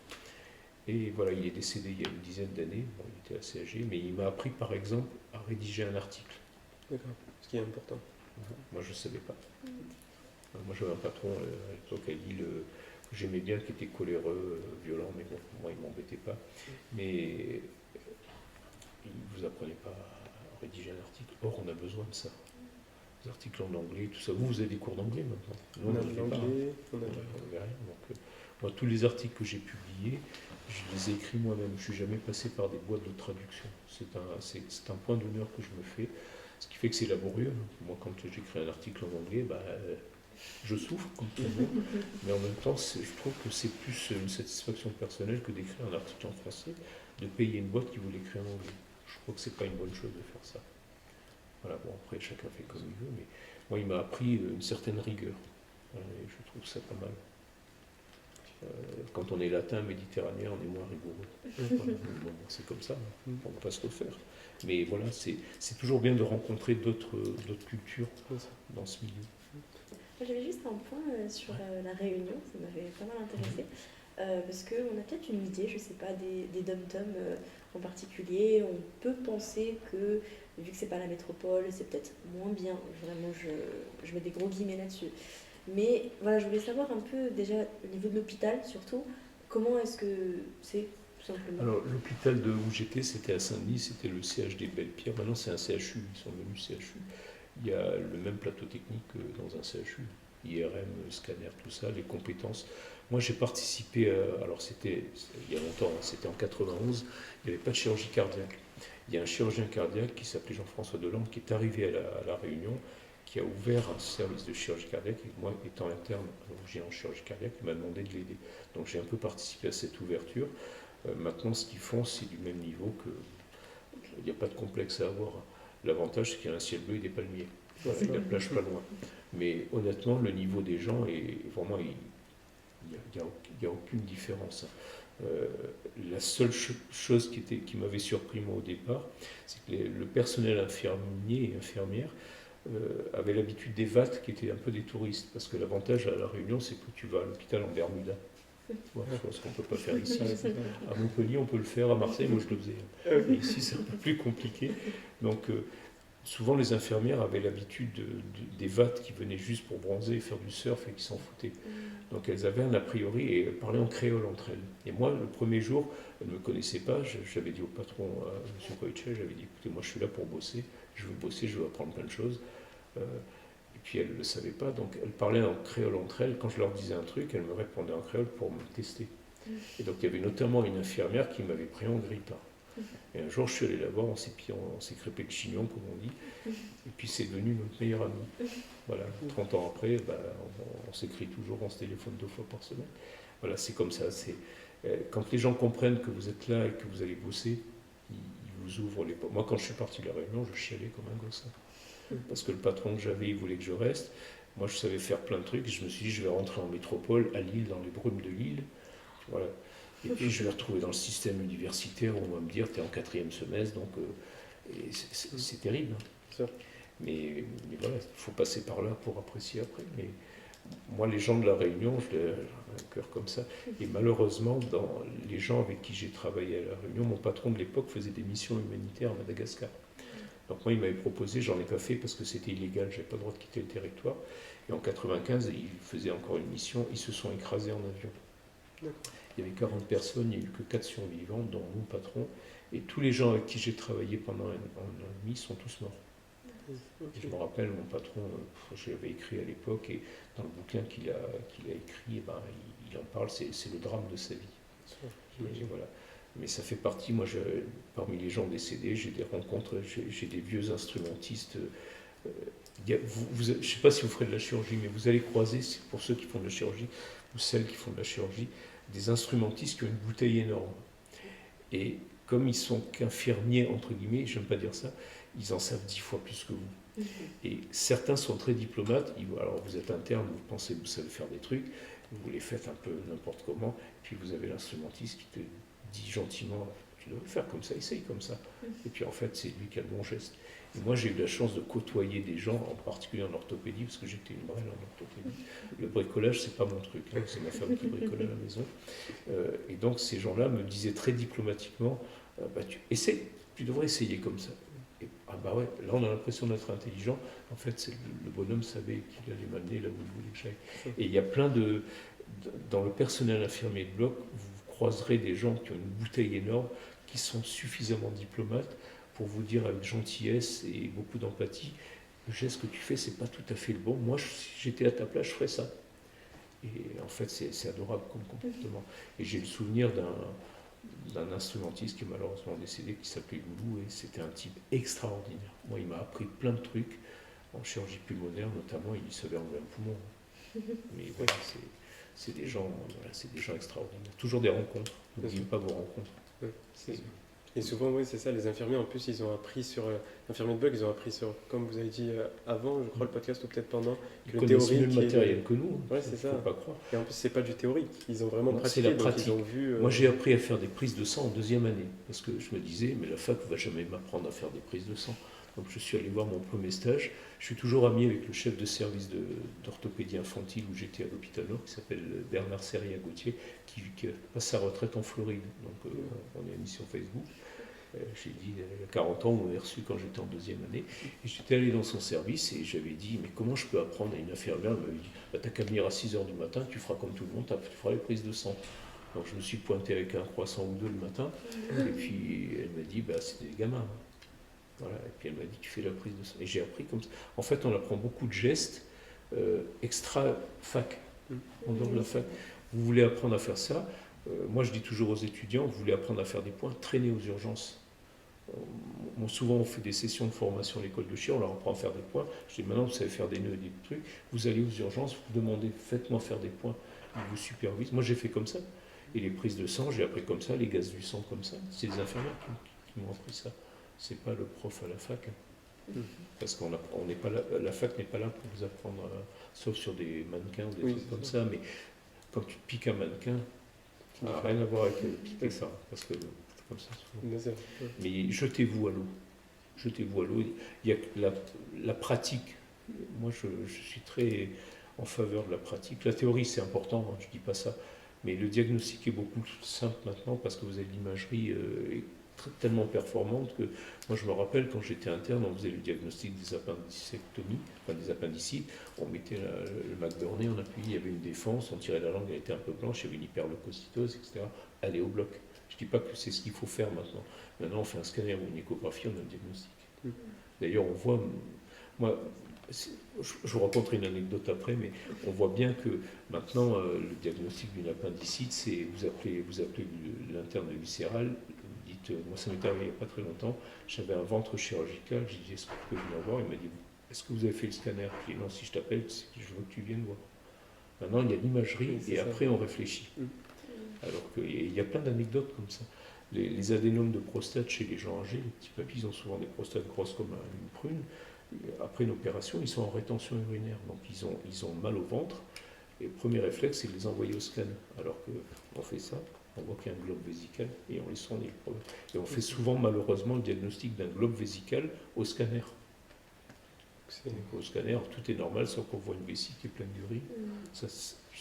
[SPEAKER 1] Et voilà, il est décédé il y a une dizaine d'années, bon, il était assez âgé, mais il m'a appris, par exemple, à rédiger un article.
[SPEAKER 3] D'accord, ce qui est important.
[SPEAKER 1] Moi, je ne savais pas. Moi, j'avais un patron à l'époque à Lille que j'aimais bien, qui était coléreux, violent, mais bon, moi, il ne m'embêtait pas. Mais il ne vous apprenait pas à rédiger un article. Or, on a besoin de ça. Des articles en anglais, tout ça. Vous avez des cours d'anglais maintenant.
[SPEAKER 3] On a de l'anglais,
[SPEAKER 1] on n'avait rien. Donc, moi, tous les articles que j'ai publiés, je les ai écrits moi-même. Je ne suis jamais passé par des boîtes de traduction. C'est un point d'honneur que je me fais. Ce qui fait que c'est laborieux. Moi, quand j'écris un article en anglais, je souffre comme tout le monde, mais en même temps, je trouve que c'est plus une satisfaction personnelle que d'écrire un article en français, de payer une boîte qui vous l'écrit en anglais. Je crois que c'est pas une bonne chose de faire ça. Voilà, bon, après, chacun fait comme il veut, mais moi, il m'a appris une certaine rigueur. Et je trouve ça pas mal. Quand on est latin, méditerranéen, on est moins rigoureux. Voilà. Bon, c'est comme ça, on ne va pas se refaire. Mais voilà, c'est toujours bien de rencontrer d'autres cultures dans ce milieu.
[SPEAKER 2] J'avais juste un point sur la Réunion, ça m'avait pas mal intéressé, parce qu'on a peut-être une idée, je ne sais pas, des dom-toms en particulier. On peut penser que, vu que c'est pas la métropole, c'est peut-être moins bien. Vraiment, je mets des gros guillemets là-dessus. Mais voilà, je voulais savoir un peu, déjà, au niveau de l'hôpital surtout, comment est-ce que c'est, tout simplement?
[SPEAKER 1] Alors, l'hôpital où j'étais, c'était à Saint-Denis, c'était le CHD Belle-Pierre. Maintenant, c'est un CHU, ils sont devenus CHU. Il y a le même plateau technique que dans un CHU, IRM, scanner, tout ça, les compétences. Moi, j'ai participé, alors c'était il y a longtemps, c'était en 91, il n'y avait pas de chirurgie cardiaque. Il y a un chirurgien cardiaque qui s'appelait Jean-François Delande, qui est arrivé à la Réunion, qui a ouvert un service de chirurgie cardiaque, et moi, étant interne, j'ai en chirurgie cardiaque, il m'a demandé de l'aider. Donc j'ai un peu participé à cette ouverture. Maintenant, ce qu'ils font, c'est du même niveau que... Il n'y a pas de complexe à avoir. L'avantage, c'est qu'il y a un ciel bleu et des palmiers. Voilà, il y a la plage pas loin. Mais honnêtement, le niveau des gens est vraiment... Il n'y a aucune différence. La seule chose qui m'avait surpris, moi, au départ, c'est que le personnel infirmier et infirmière avait l'habitude des VAT qui étaient un peu des touristes. Parce que l'avantage à La Réunion, c'est que tu vas à l'hôpital en Bermuda. Ce qu'on ne peut pas faire ici. À Montpellier, on peut le faire. À Marseille, moi, je le faisais. Mais ici, c'est un peu plus compliqué. Donc, souvent, les infirmières avaient l'habitude des VAT qui venaient juste pour bronzer et faire du surf et qui s'en foutaient. Donc, elles avaient un a priori et elles parlaient en créole entre elles. Et moi, le premier jour, elles ne me connaissaient pas. J'avais dit au patron, M. Koïtche, j'avais dit, écoutez, moi, je suis là pour bosser. je veux bosser, je veux apprendre plein de choses. Et puis elle ne le savait pas, donc elle parlait en créole entre elles. Quand je leur disais un truc, elle me répondait en créole pour me tester. Et donc il y avait notamment une infirmière qui m'avait pris en grippe. Et un jour, je suis allé la voir, on s'est crêpé le chignon, comme on dit, et puis c'est devenu notre meilleur ami. Voilà, 30 ans après, on s'écrit toujours, on se téléphone 2 fois par semaine. Voilà, c'est comme ça. Quand les gens comprennent que vous êtes là et que vous allez bosser, ils vous ouvrent les portes. Moi, quand je suis parti de la Réunion, je chialais comme un gosse. Parce que le patron que j'avais, il voulait que je reste. Moi, je savais faire plein de trucs, et je me suis dit, je vais rentrer en métropole, à Lille, dans les brumes de Lille. Voilà. Et puis je vais retrouver dans le système universitaire où on va me dire tu es en 4e semestre, donc c'est terrible. Mais voilà, il faut passer par là pour apprécier après. Mais moi, les gens de la Réunion, j'ai un cœur comme ça. Et malheureusement, dans les gens avec qui j'ai travaillé à la Réunion, mon patron de l'époque faisait des missions humanitaires à Madagascar. Donc moi, il m'avait proposé, j'en ai pas fait parce que c'était illégal, j'avais pas le droit de quitter le territoire. Et en 95, il faisait encore une mission, ils se sont écrasés en avion. Il y avait 40 personnes, il n'y a eu que 4 survivants, dont mon patron. Et tous les gens avec qui j'ai travaillé pendant un an et demi sont tous morts. Et je me rappelle, mon patron, je l'avais écrit à l'époque, et dans le bouquin qu'il a écrit, il en parle, c'est le drame de sa vie. Et voilà. Mais ça fait partie, moi, parmi les gens décédés, j'ai des rencontres, j'ai des vieux instrumentistes. Je ne sais pas si vous ferez de la chirurgie, mais vous allez croiser, pour ceux qui font de la chirurgie, ou celles qui font de la chirurgie, des instrumentistes qui ont une bouteille énorme. Et comme ils sont qu'infirmiers, entre guillemets, j'aime pas dire ça, ils en savent 10 fois plus que vous. Et certains sont très diplomates, alors vous êtes interne, vous pensez que vous savez faire des trucs, vous les faites un peu n'importe comment, puis vous avez l'instrumentiste qui te dit gentiment, tu devrais faire comme ça, essaye comme ça. Et puis en fait, c'est lui qui a le bon geste. Et moi, j'ai eu la chance de côtoyer des gens, en particulier en orthopédie, parce que j'étais une brêle en orthopédie. Le bricolage, c'est pas mon truc, hein, c'est ma femme qui bricole à la maison. Et donc, ces gens-là me disaient très diplomatiquement, tu devrais essayer comme ça. Et, ouais, là, on a l'impression d'être intelligent. En fait, le bonhomme savait qu'il allait m'amener là où il voulait que j'aille. Et il y a plein dans le personnel infirmier de bloc, vous croiserez des gens qui ont une bouteille énorme, qui sont suffisamment diplomates pour vous dire avec gentillesse et beaucoup d'empathie, le geste que tu fais, c'est pas tout à fait le bon. Moi, si j'étais à ta place, je ferais ça. Et en fait, c'est adorable comme comportement. Et j'ai le souvenir d'un instrumentiste qui est malheureusement décédé, qui s'appelait Loulou, et c'était un type extraordinaire. Moi, il m'a appris plein de trucs, en chirurgie pulmonaire notamment, il savait enlever un poumon. Mais voilà, c'est des gens extraordinaires. Toujours des rencontres, n'oubliez pas vos rencontres.
[SPEAKER 3] Et souvent, oui, c'est ça, les infirmiers, en plus, ils ont appris infirmiers de bloc, ils ont appris sur, comme vous avez dit avant, je crois, le podcast, ou peut-être pendant,
[SPEAKER 1] que le théorique le matériel que nous,
[SPEAKER 3] ouais, c'est ça.
[SPEAKER 1] Faut pas croire.
[SPEAKER 3] Et en plus, c'est pas du théorique, ils ont vraiment pratiqué,
[SPEAKER 1] c'est la pratique.
[SPEAKER 3] Ils ont vu,
[SPEAKER 1] Moi, j'ai appris à faire des prises de sang en 2e année, parce que je me disais, mais la fac ne va jamais m'apprendre à faire des prises de sang. Donc je suis allé voir mon premier stage. Je suis toujours ami avec le chef de service d'orthopédie infantile où j'étais à l'hôpital Nord, qui s'appelle Bernard Serria-Gauthier, qui passe sa retraite en Floride. Donc on est amis sur Facebook. J'ai dit, il y a 40 ans, on m'avait reçu quand j'étais en 2e année. Et j'étais allé dans son service et j'avais dit, mais comment je peux apprendre à une infirmière? Elle m'avait dit, t'as qu'à venir à 6h du matin, tu feras comme tout le monde, tu feras les prises de sang. Donc je me suis pointé avec un croissant ou 2 le matin. Et puis elle m'a dit, c'est des gamins. Voilà. Et puis elle m'a dit, tu fais la prise de sang. Et j'ai appris comme ça. En fait, on apprend beaucoup de gestes extra-fac, en dehors de la fac. Vous voulez apprendre à faire ça? Moi, je dis toujours aux étudiants, vous voulez apprendre à faire des points, traînez aux urgences. Souvent, on fait des sessions de formation à l'école de chir, on leur apprend à faire des points. Je dis, maintenant, vous savez faire des nœuds et des trucs. Vous allez aux urgences, vous demandez, faites-moi faire des points. Ils vous supervisent. Moi, j'ai fait comme ça. Et les prises de sang, j'ai appris comme ça, les gaz du sang comme ça. C'est les infirmières qui m'ont appris ça. C'est pas le prof à la fac. Parce qu'on n'est pas là, la fac n'est pas là pour vous apprendre, sauf sur des mannequins ou des trucs comme ça. Mais quand tu piques un mannequin, ça n'a rien à voir avec piquer ça. Parce que comme ça. Mais jetez-vous à l'eau. Jetez-vous à l'eau. Il y a la pratique. Moi, je suis très en faveur de la pratique. La théorie, c'est important, hein, je ne dis pas ça. Mais le diagnostic est beaucoup plus simple maintenant parce que vous avez de l'imagerie tellement performante que moi, je me rappelle quand j'étais interne, on faisait le diagnostic des appendicectomies, enfin des appendicites. On mettait le McBurney, on appuyait, il y avait une défense, on tirait la langue, elle était un peu blanche, il y avait une hyperleucocytose, etc. Allez au bloc. Je ne dis pas que c'est ce qu'il faut faire maintenant. Maintenant, on fait un scanner ou une échographie, on a le diagnostic. D'ailleurs, on voit, moi, je vous raconterai une anecdote après, mais on voit bien que maintenant, le diagnostic d'une appendicite, c'est vous appelez l'interne viscéral, vous dites, moi ça m'est arrivé il n'y a pas très longtemps, j'avais un ventre chirurgical, j'ai dit, est-ce que tu peux venir voir? Il m'a dit, est-ce que vous avez fait le scanner? J'ai dit, non, si je t'appelle, je veux que tu viennes voir. Maintenant, il y a l'imagerie
[SPEAKER 3] Oui,
[SPEAKER 1] et après on réfléchit. Alors qu'il y a plein d'anecdotes comme ça. Les adénomes de prostate chez les gens âgés, les petits papis, ils ont souvent des prostates grosses comme une prune. Après une opération, ils sont en rétention urinaire, donc ils ont mal au ventre. Et le premier réflexe, c'est de les envoyer au scan. Alors qu'on fait ça, on voit qu'il y a un globe vésical et on les soigne le problème. Et on fait souvent, malheureusement, le diagnostic d'un globe vésical au scanner. Donc, au scanner, tout est normal, sauf qu'on voit une vessie qui est pleine d'urine. Ça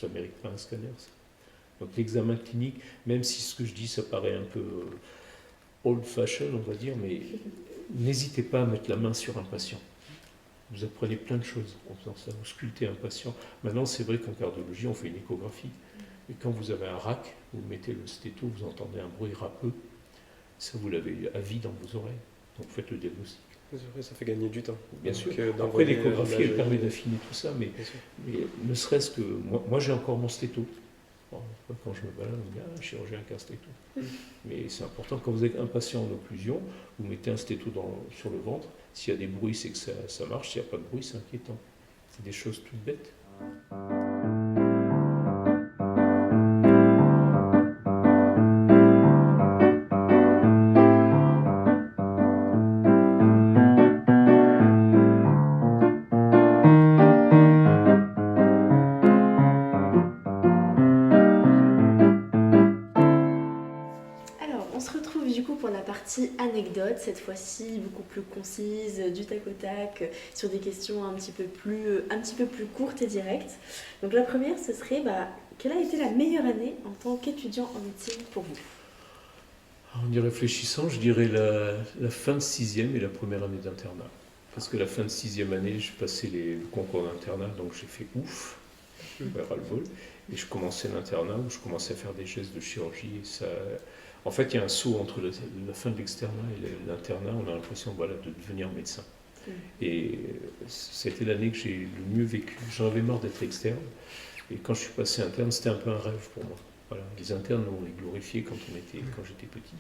[SPEAKER 1] ne mérite pas un scanner, ça. Donc l'examen clinique, même si ce que je dis, ça paraît un peu old fashion, on va dire, mais n'hésitez pas à mettre la main sur un patient. Vous apprenez plein de choses en faisant ça, vous sculptez un patient. Maintenant, c'est vrai qu'en cardiologie, on fait une échographie. Et quand vous avez un RAC, vous mettez le stéto, vous entendez un bruit râpeux, ça vous l'avez à vie dans vos oreilles. Donc vous faites le diagnostic.
[SPEAKER 3] Ça fait gagner du temps.
[SPEAKER 1] Bien
[SPEAKER 3] Donc,
[SPEAKER 1] sûr. Après, l'échographie, elle permet d'affiner tout ça, mais ne serait-ce que... Moi j'ai encore mon stéto. Bon, quand je me balade, on me dit, ah, chirurgien avec un stéto. Mais c'est important, quand vous avez un patient en occlusion, vous mettez un stéto sur le ventre. S'il y a des bruits, c'est que ça marche. S'il n'y a pas de bruit, c'est inquiétant. C'est des choses toutes bêtes.
[SPEAKER 2] On se retrouve du coup pour la partie anecdote, cette fois-ci beaucoup plus concise, du tac au tac, sur des questions un petit peu plus courtes et directes. Donc la première, ce serait, quelle a été la meilleure année en tant qu'étudiant en médecine pour vous?
[SPEAKER 1] En y réfléchissant, je dirais la fin de 6e et la première année d'internat. Parce que la fin de 6e année, j'ai passé le concours d'internat, donc j'ai fait ouf, ras-le-bol. Et je commençais l'internat où je commençais à faire des gestes de chirurgie. Et ça... En fait, il y a un saut entre la fin de l'externat et l'internat. On a l'impression de devenir médecin. Et c'était l'année que j'ai le mieux vécu. J'en avais marre d'être externe. Et quand je suis passé interne, c'était un peu un rêve pour moi. Voilà. Les internes, on les glorifiait quand j'étais petit.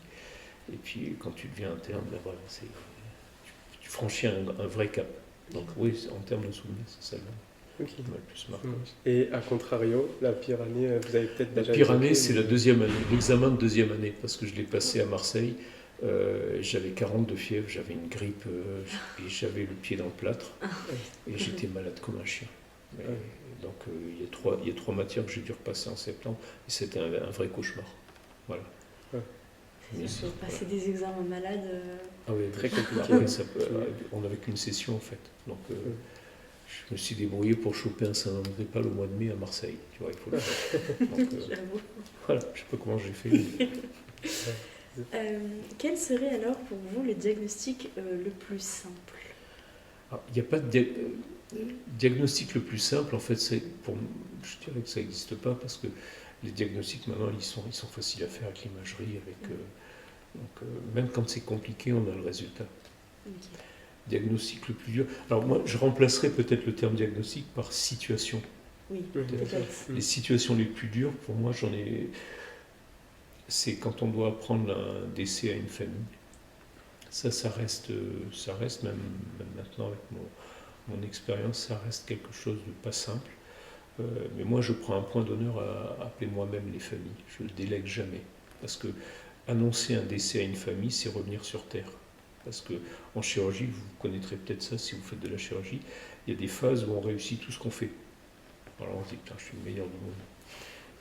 [SPEAKER 1] Et puis quand tu deviens interne, tu franchis un vrai cap. Donc oui, en termes de souvenirs, c'est celle-là.
[SPEAKER 3] Okay.
[SPEAKER 1] Le plus marquant.
[SPEAKER 3] Et à contrario, la pire année, vous avez peut-être déjà...
[SPEAKER 1] La pire année, c'est la deuxième année, l'examen de deuxième année, parce que je l'ai passé à Marseille. J'avais 40 de fièvre, j'avais une grippe et j'avais le pied dans le plâtre. Et j'étais malade comme un chien. Donc il y a trois matières que j'ai dû repasser en septembre. Et c'était un vrai cauchemar. Voilà.
[SPEAKER 2] Passer des examens malades...
[SPEAKER 1] Ah oui,
[SPEAKER 3] très compliqué.
[SPEAKER 1] On n'avait qu'une session en fait. Donc je me suis débrouillé pour choper un syndrome grippal au mois de mai à Marseille. Tu vois, il faut le faire. Donc, voilà, je ne sais pas comment j'ai fait.
[SPEAKER 2] Quel serait alors pour vous le diagnostic le plus simple?
[SPEAKER 1] Il n'y a pas de diagnostic le plus simple. En fait, je dirais que ça n'existe pas parce que les diagnostics maintenant ils sont faciles à faire avec l'imagerie, même quand c'est compliqué, on a le résultat. Okay. Diagnostic le plus dur. Alors moi, je remplacerais peut-être le terme diagnostic par situation.
[SPEAKER 2] Oui, peut-être.
[SPEAKER 1] Les situations les plus dures, pour moi, c'est quand on doit apprendre un décès à une famille. Ça reste même maintenant avec mon expérience, ça reste quelque chose de pas simple. Mais moi, je prends un point d'honneur à appeler moi-même les familles. Je ne le délègue jamais. Parce que annoncer un décès à une famille, c'est revenir sur Terre. Parce qu'en chirurgie, vous connaîtrez peut-être ça si vous faites de la chirurgie, il y a des phases où on réussit tout ce qu'on fait. Alors on se dit, putain, je suis le meilleur du monde.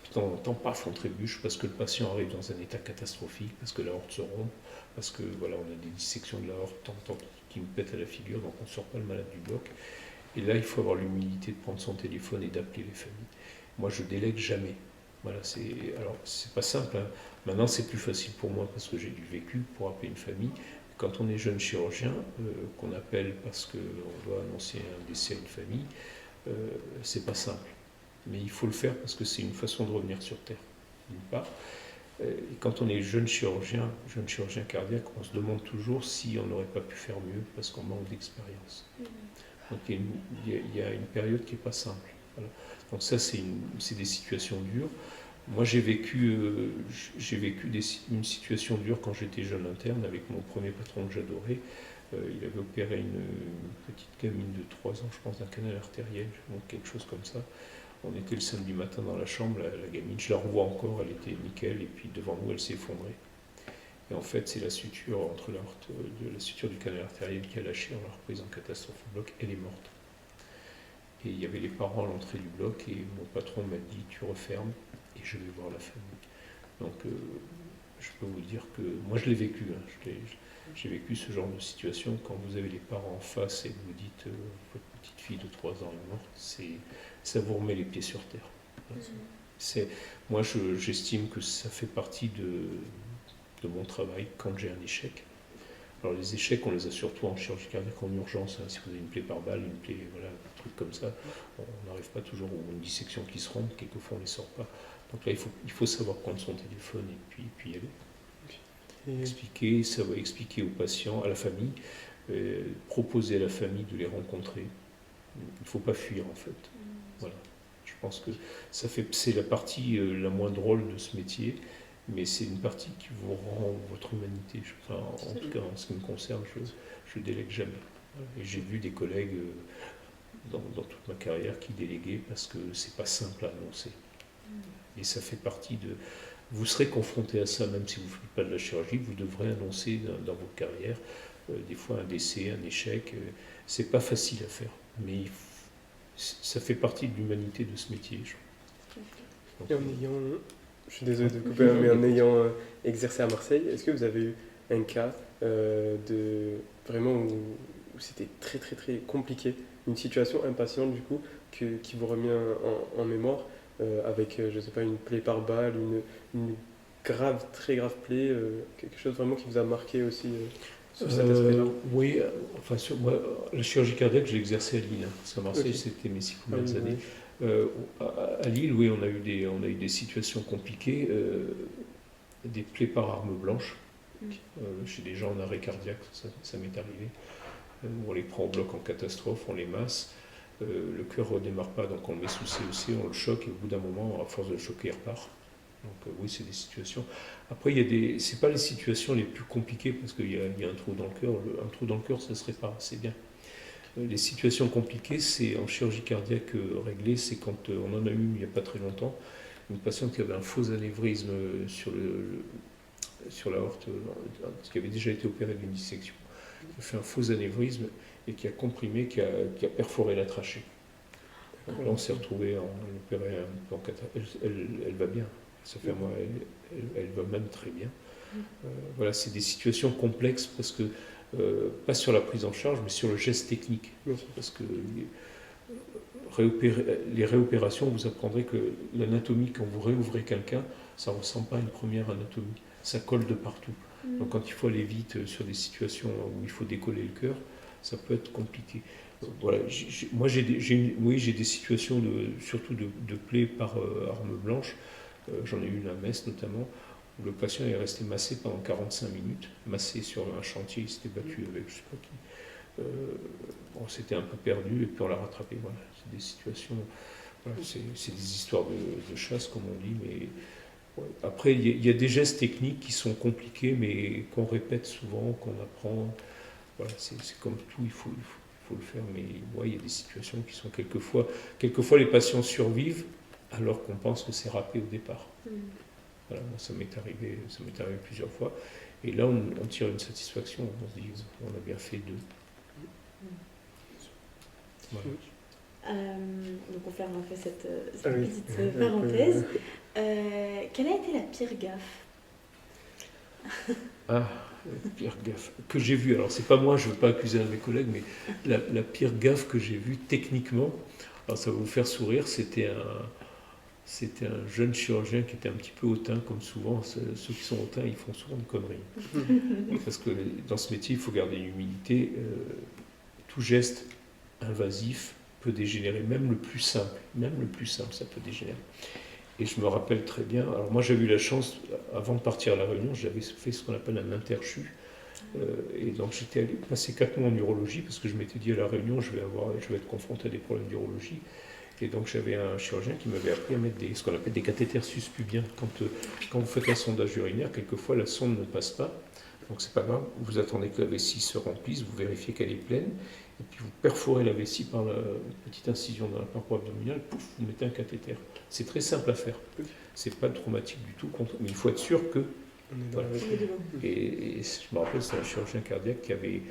[SPEAKER 1] Puis de temps en temps, paf, on trébuche parce que le patient arrive dans un état catastrophique, parce que l'aorte se rompt, parce que voilà, on a des dissections de l'aorte qui me pètent à la figure, donc on ne sort pas le malade du bloc. Et là, il faut avoir l'humilité de prendre son téléphone et d'appeler les familles. Moi, je délègue jamais. Voilà, alors, c'est pas simple. Hein. Maintenant, c'est plus facile pour moi parce que j'ai du vécu pour appeler une famille. Quand on est jeune chirurgien, qu'on appelle parce qu'on doit annoncer un décès à une famille, c'est pas simple. Mais il faut le faire parce que c'est une façon de revenir sur Terre, d'une part. Et quand on est jeune chirurgien cardiaque, on se demande toujours si on n'aurait pas pu faire mieux parce qu'on manque d'expérience. Donc il y a une période qui n'est pas simple. Voilà. Donc ça, c'est des situations dures. Moi, j'ai vécu une situation dure quand j'étais jeune interne avec mon premier patron que j'adorais. Il avait opéré une petite gamine de 3 ans, je pense, d'un canal artériel, donc quelque chose comme ça. On était le samedi matin dans la chambre, la gamine, je la revois encore, elle était nickel, et puis devant nous, elle s'est effondrée. Et en fait, c'est la suture entre la suture du canal artériel qui a lâché, on l'a reprise en catastrophe au bloc, elle est morte. Et il y avait les parents à l'entrée du bloc, et mon patron m'a dit, tu refermes, et je vais voir la famille. Donc, je peux vous dire que moi, je l'ai vécu. J'ai vécu ce genre de situation quand vous avez les parents en face et vous dites votre petite fille de 3 ans est morte, ça vous remet les pieds sur terre. Moi, j'estime que ça fait partie de mon travail quand j'ai un échec. Alors les échecs, on les a surtout en chirurgie cardiaque en urgence. Si vous avez une plaie par balle, une plaie, voilà, un truc comme ça, on n'arrive pas toujours, ou une dissection qui se rompt, quelquefois on ne les sort pas. Donc là, il faut savoir prendre son téléphone et puis y aller. Expliquer, ça va expliquer aux patients, à la famille, proposer à la famille de les rencontrer. Il ne faut pas fuir en fait. Voilà. Je pense que c'est la partie la moins drôle de ce métier, mais c'est une partie qui vous rend votre humanité. En tout cas, en ce qui me concerne, je délègue jamais. Voilà. Et j'ai vu des collègues dans toute ma carrière qui déléguaient parce que c'est pas simple à annoncer. Et ça fait partie de... Vous serez confronté à ça, même si vous ne faites pas de la chirurgie, vous devrez annoncer dans votre carrière des fois un décès, un échec. C'est pas facile à faire, mais ça fait partie de l'humanité de ce métier.
[SPEAKER 3] Et je suis désolé de couper, mais en ayant exercé à Marseille, est-ce que vous avez eu un cas vraiment où c'était très très très compliqué, une situation impatiente du coup, qui vous remet en mémoire avec, je sais pas, une plaie par balle, une grave, très grave plaie, quelque chose vraiment qui vous a marqué aussi sur cet aspect-là?
[SPEAKER 1] Oui, moi, la chirurgie cardiaque, j'ai exercé à Lille, parce qu'à Marseille, c'était mes 6 premières années. À Lille, oui, on a eu des situations compliquées, des plaies par arme blanche, chez des gens en arrêt cardiaque, ça m'est arrivé. On les prend au bloc en catastrophe, on les masse. Le cœur ne redémarre pas, donc on le met sous CEC, on le choque, et au bout d'un moment, à force de le choquer, il repart. Donc oui, c'est des situations. Après, c'est pas les situations les plus compliquées, parce qu'il y a un trou dans le cœur. Un trou dans le cœur, ça se répare, c'est bien. Les situations compliquées, c'est en chirurgie cardiaque réglée, c'est quand on en a eu il n'y a pas très longtemps, une patiente qui avait un faux anévrisme sur l'aorte, qui avait déjà été opérée d'une dissection, qui a fait un faux anévrisme et qui a comprimé, qui a perforé la trachée. Donc là, on s'est retrouvé, on opérait un peu elle va bien, ça fait un mois, elle va même très bien. Voilà, c'est des situations complexes parce que, pas sur la prise en charge, mais sur le geste technique. Parce que les réopérations, vous apprendrez que l'anatomie, quand vous réouvrez quelqu'un, ça ne ressemble pas à une première anatomie. Ça colle de partout. Donc quand il faut aller vite sur des situations où il faut décoller le cœur, ça peut être compliqué. Voilà, moi j'ai des situations surtout de plaies par arme blanche. J'en ai eu une à Metz notamment, où le patient est resté massé pendant 45 minutes, massé sur un chantier, il s'était battu avec je ne sais pas qui. On s'était un peu perdu et puis on l'a rattrapé. Voilà, c'est des situations, voilà, c'est des histoires de chasse comme on dit, mais ouais. Après il y a des gestes techniques qui sont compliqués mais qu'on répète souvent, qu'on apprend. Voilà, c'est comme tout, il faut le faire, mais ouais, il y a des situations qui sont quelquefois les patients survivent alors qu'on pense que c'est râpé au départ. Voilà, moi, ça m'est arrivé plusieurs fois. Et là, on tire une satisfaction. On se dit, on a bien fait deux.
[SPEAKER 2] Voilà. Donc, on ferme un peu cette petite parenthèse. Quelle a été la pire gaffe?
[SPEAKER 1] La pire gaffe que j'ai vue. Alors, c'est pas moi, je ne veux pas accuser un de mes collègues, mais la pire gaffe que j'ai vue techniquement, alors ça va vous faire sourire, c'était un jeune chirurgien qui était un petit peu hautain, comme souvent. Ceux qui sont hautains, ils font souvent des conneries. Parce que dans ce métier, il faut garder une humilité. Tout geste invasif peut dégénérer, même le plus simple, ça peut dégénérer. Et je me rappelle très bien, alors moi j'avais eu la chance, avant de partir à La Réunion, j'avais fait ce qu'on appelle un interchu. Et donc j'étais allé passer 4 mois en urologie parce que je m'étais dit à La Réunion, je vais être confronté à des problèmes d'urologie. Et donc j'avais un chirurgien qui m'avait appris à mettre ce qu'on appelle des cathéters suspubiens. Quand vous faites un sondage urinaire, quelquefois la sonde ne passe pas. Donc c'est pas grave, vous attendez que la vessie se remplisse, vous vérifiez qu'elle est pleine, et puis vous perforez la vessie par la petite incision dans la paroi abdominale, pouf, vous mettez un cathéter. C'est très simple à faire. C'est pas traumatique du tout, mais il faut être sûr que. Voilà. Et je me rappelle, c'est un chirurgien cardiaque qui avait.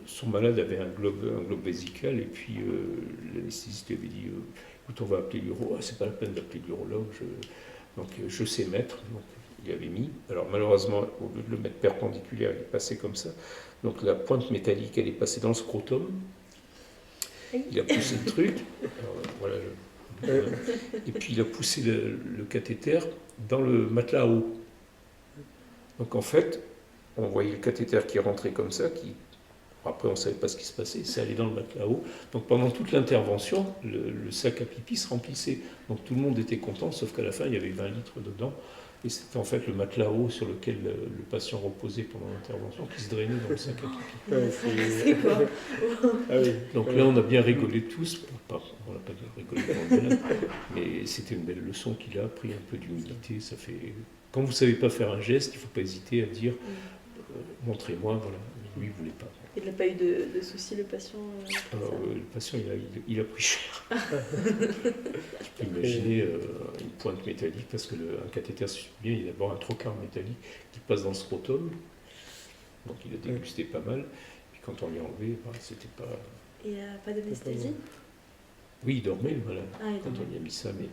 [SPEAKER 1] Son malade avait un globe vésical, et puis l'anesthésiste lui avait dit écoute, on va appeler l'uro. Ah, c'est pas la peine d'appeler l'urologue, donc je sais mettre. Donc, il avait mis. Alors malheureusement, au lieu de le mettre perpendiculaire, il est passé comme ça. Donc la pointe métallique, elle est passée dans le scrotum. Il a poussé le truc. Alors, voilà, et puis il a poussé le cathéter dans le matelas à eau. Donc en fait, on voyait le cathéter qui rentrait comme ça, après on ne savait pas ce qui se passait, c'est allé dans le matelas à eau. Donc pendant toute l'intervention, le sac à pipi se remplissait. Donc tout le monde était content, sauf qu'à la fin, il y avait 20 litres dedans. Et c'était en fait le matelas à eau sur lequel le patient reposait pendant l'intervention qui se drainait dans le sac à pipi.
[SPEAKER 2] C'est quoi?
[SPEAKER 3] Ah oui.
[SPEAKER 1] Donc là, on a bien rigolé tous. On n'a pas bien rigolé pendant le malade, mais c'était une belle leçon qu'il a appris, un peu d'humilité. Ça fait... Quand vous ne savez pas faire un geste, il ne faut pas hésiter à dire montrez-moi, voilà. Lui, il ne voulait pas.
[SPEAKER 2] Il n'a pas eu de soucis, le patient
[SPEAKER 1] Le patient, il a pris cher. Je peux imaginer une pointe métallique, parce qu'un cathéter bien, il y a d'abord un trocar métallique qui passe dans le scrotum. Donc il a dégusté pas mal. Puis quand on lui a enlevé, c'était pas.
[SPEAKER 2] Et pas d'anesthésie?
[SPEAKER 1] Oui, il dormait, voilà. Quand on lui a mis ça, mais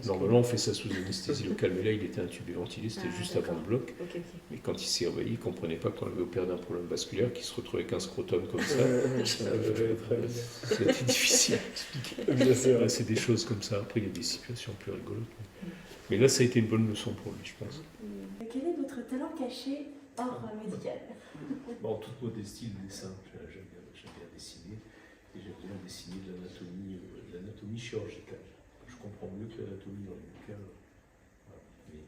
[SPEAKER 1] normalement on fait ça sous anesthésie locale, mais là il était intubé ventilé, c'était juste avant le bloc.
[SPEAKER 2] Okay.
[SPEAKER 1] Mais quand il s'est réveillé, il ne comprenait pas qu'on avait opéré d'un problème vasculaire, qu'il se retrouvait avec un scrotum comme ça. C'était difficile à expliquer.
[SPEAKER 3] Bien sûr.
[SPEAKER 1] Là, c'est des choses comme ça. Après, il y a des situations plus rigolotes. Mais là, ça a été une bonne leçon pour lui, je pense.
[SPEAKER 2] Quel est votre talent caché hors médical?
[SPEAKER 1] En toute modestie, le dessin. J'aime bien dessiner. Et j'aime bien dessiner de l'anatomie chirurgicale. Je comprends mieux que l'anatomie médicale. Mais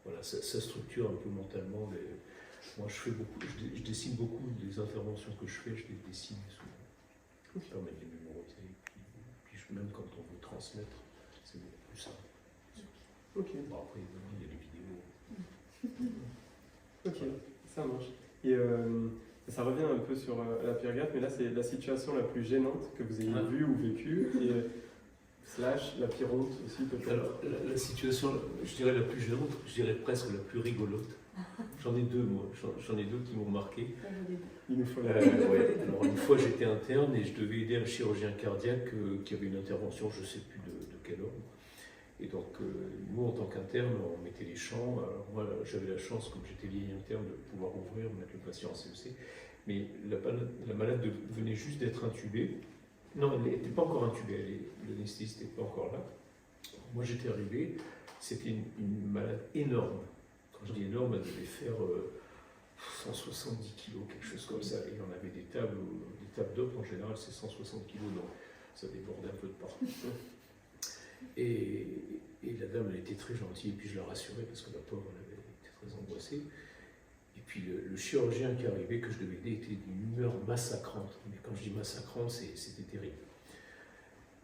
[SPEAKER 1] voilà, ça structure un peu mentalement. Moi, je dessine beaucoup des interventions que je fais, je les dessine souvent. Ça permet de les mémoriser. Puis même quand on veut transmettre, c'est beaucoup plus simple.
[SPEAKER 3] Ok.
[SPEAKER 1] Bon, après, il y a les vidéos.
[SPEAKER 3] Ok, ça marche. Et ça revient un peu sur la pyrgate, mais là c'est la situation la plus gênante que vous ayez vue ou vécue, et slash la pire honte aussi peut-être.
[SPEAKER 1] Alors, la situation, je dirais la plus gênante, je dirais presque la plus rigolote. J'en ai deux, moi. J'en ai deux qui m'ont marqué.
[SPEAKER 3] Il nous faut
[SPEAKER 1] ouais. Alors, une fois, j'étais interne et je devais aider un chirurgien cardiaque qui avait une intervention, je ne sais plus de quel ordre. Et donc, nous, en tant qu'interne, on mettait les champs. Alors, moi, j'avais la chance, comme j'étais vieille interne, de pouvoir ouvrir, mettre le patient en CEC. Mais la malade venait juste d'être intubée. Non, elle n'était pas encore intubée, l'anesthésiste n'était pas encore là. Moi, j'étais arrivé, c'était une malade énorme. Quand je dis énorme, elle devait faire 170 kilos, quelque chose comme ça. Et on avait des tables d'op, en général, c'est 160 kilos, donc ça débordait un peu de partout. Et la dame, elle était très gentille, et puis je la rassurais parce que la pauvre, elle avait été très angoissée. Et puis le chirurgien qui arrivait, que je devais aider, était d'une humeur massacrante. Mais quand je dis massacrante, c'était terrible.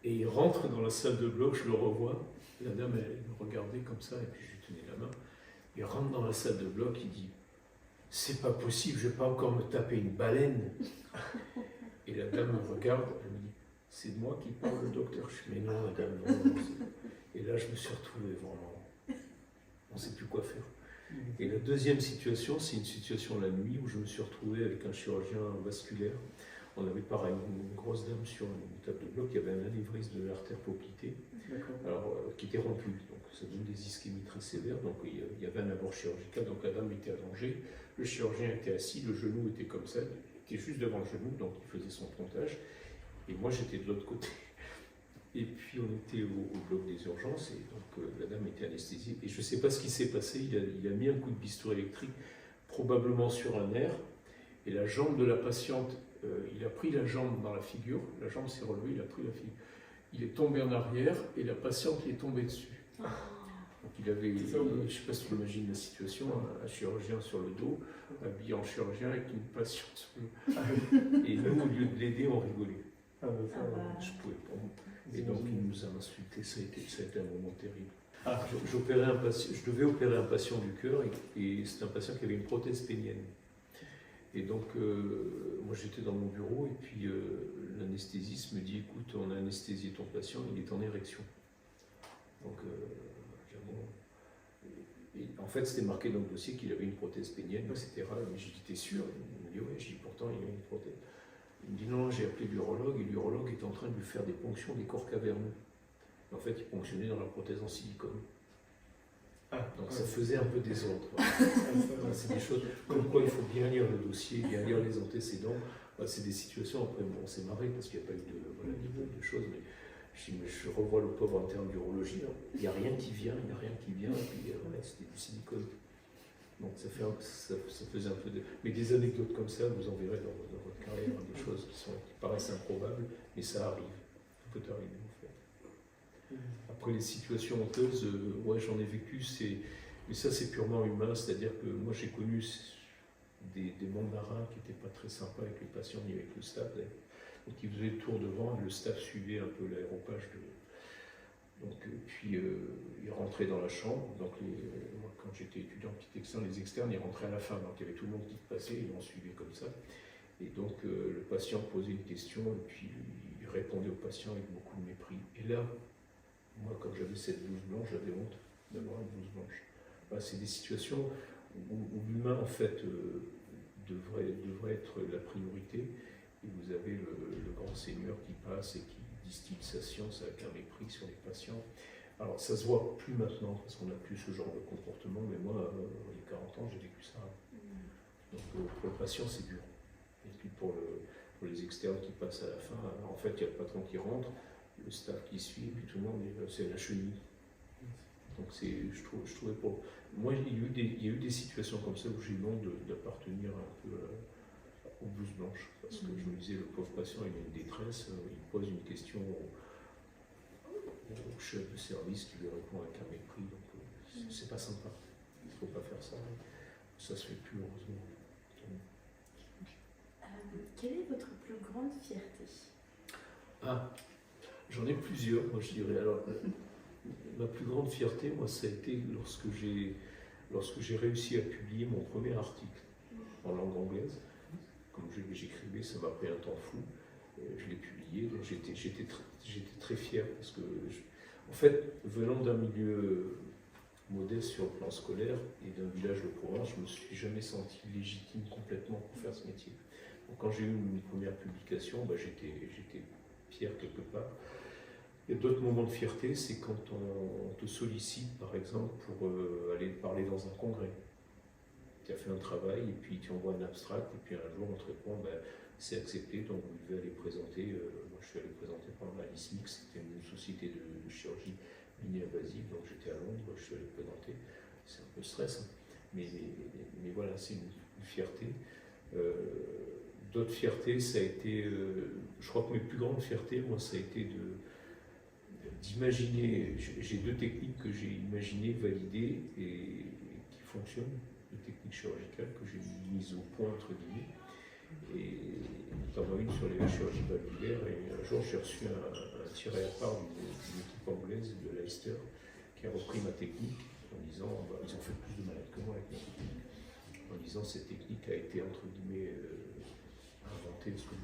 [SPEAKER 1] Et il rentre dans la salle de bloc, je le revois. La dame, elle me regardait comme ça, et puis je lui tenais la main. Il rentre dans la salle de bloc, il dit « C'est pas possible, je ne vais pas encore me taper une baleine. » Et la dame me regarde, elle me dit « C'est de moi qui parle, le docteur ?» Je dis « Mais non, madame, non. » Et là, je me suis retrouvé vraiment... On ne sait plus quoi faire. Et la deuxième situation, c'est une situation la nuit où je me suis retrouvé avec un chirurgien vasculaire. On avait pareil une grosse dame sur une table de bloc, il y avait un anévrisme de l'artère poplitée, qui était rompu. Donc ça donne des ischémies très sévères. Donc il y avait un abord chirurgical, donc la dame était allongée, le chirurgien était assis, le genou était comme ça, il était juste devant le genou, donc il faisait son pontage. Et moi j'étais de l'autre côté. Et puis on était au bloc des urgences, et donc la dame était anesthésiée. Et je ne sais pas ce qui s'est passé, il a mis un coup de bistouri électrique, probablement sur un nerf, et la jambe de la patiente, il a pris la jambe dans la figure, la jambe s'est relevée, il a pris la figure. il est tombé en arrière et la patiente lui est tombée dessus. Donc il avait, je ne sais pas si tu imagines la situation, un chirurgien sur le dos, habillé en chirurgien avec une patiente sur le dos. Et nous, au lieu de l'aider, on rigolait. Je pouvais pas. Et donc il nous a insultés, ça a été un moment terrible. Je devais opérer un patient du cœur et c'était un patient qui avait une prothèse pénienne. Et donc moi j'étais dans mon bureau et puis l'anesthésiste me dit écoute, on a anesthésié ton patient, il est en érection. Donc en fait c'était marqué dans le dossier qu'il avait une prothèse pénienne, etc. Mais j'ai dit t'es sûr? Il me dit oui, j'ai dit pourtant il a une prothèse. Il me dit non, j'ai appelé l'urologue et l'urologue est en train de lui faire des ponctions des corps caverneux. En fait, il ponctionnait dans la prothèse en silicone. Donc ça faisait un peu désordre. C'est des choses comme quoi il faut bien lire le dossier, bien lire les antécédents. C'est des situations, après on s'est marré parce qu'il n'y a pas eu de choses, mais je revois le pauvre interne d'urologie, il n'y a rien qui vient, et puis c'était du silicone. Donc ça faisait un peu de... Mais des anecdotes comme ça, vous en verrez dans votre carrière, des choses qui paraissent improbables, mais ça arrive. Ça peut arriver en fait. Après les situations honteuses, j'en ai vécu, mais ça c'est purement humain, c'est-à-dire que moi j'ai connu des bons marins qui n'étaient pas très sympas avec les patients ni avec le staff. Donc ils faisaient le tour devant et le staff suivait un peu l'aéropage. Donc puis ils rentraient dans la chambre. Donc moi quand j'étais étudiant petit externe, les externes ils rentraient à la fin. Donc il y avait tout le monde qui passait, ils m'en suivaient comme ça. Et donc le patient posait une question et puis il répondait au patient avec beaucoup de mépris. Et là, moi, quand j'avais cette blouse blanche, j'avais honte d'avoir une blouse blanche. C'est des situations où l'humain, en fait, devrait être la priorité. Et vous avez le grand seigneur qui passe et qui distille sa science avec un mépris sur les patients. Alors, ça se voit plus maintenant, parce qu'on n'a plus ce genre de comportement, mais moi, il y a 40 ans, j'ai vécu ça. Donc, pour le patient, c'est dur. Et puis, pour les externes qui passent à la fin, en fait, il y a le patron qui rentre, le staff qui suit, et puis tout le monde, c'est la chenille. Donc je trouvais pour... Moi, il y a eu des situations comme ça où j'ai eu honte d'appartenir un peu aux blouses blanches, parce que je me disais, le pauvre patient, il a une détresse, il pose une question au chef de service qui lui répond avec un mépris, donc c'est pas sympa. Il ne faut pas faire ça. Ça se fait plus, heureusement.
[SPEAKER 2] Quelle est votre plus grande fierté?
[SPEAKER 1] J'en ai plusieurs, moi je dirais. Alors, ma plus grande fierté, moi, ça a été lorsque j'ai réussi à publier mon premier article en langue anglaise. Comme j'écrivais, ça m'a pris un temps fou. Je l'ai publié, donc j'étais très fier parce que, en fait, venant d'un milieu modeste sur le plan scolaire et d'un village de province, je ne me suis jamais senti légitime complètement pour faire ce métier. Donc, quand j'ai eu mes premières publications, j'étais fier quelque part. Il y a d'autres moments de fierté, c'est quand on te sollicite, par exemple, pour aller parler dans un congrès. Tu as fait un travail et puis tu envoies un abstract et puis un jour on te répond c'est accepté, donc vous devez aller présenter. Moi je suis allé présenter par exemple à l'ISMIC, c'était une société de chirurgie mini-invasive, donc j'étais à Londres, je suis allé présenter. C'est un peu stress, mais voilà, c'est une fierté. D'autres fiertés, ça a été, je crois que mes plus grandes fiertés, moi, ça a été d'imaginer, j'ai deux techniques que j'ai imaginées, validées et qui fonctionnent, deux techniques chirurgicales que j'ai mises au point, entre guillemets, et notamment une sur les chirurgies valvulaires, et un jour j'ai reçu un tiré à part d'une équipe anglaise de Leicester qui a repris ma technique en disant, ils ont fait plus de malades que moi avec ma technique, en disant cette technique a été, entre guillemets, inventée, parce que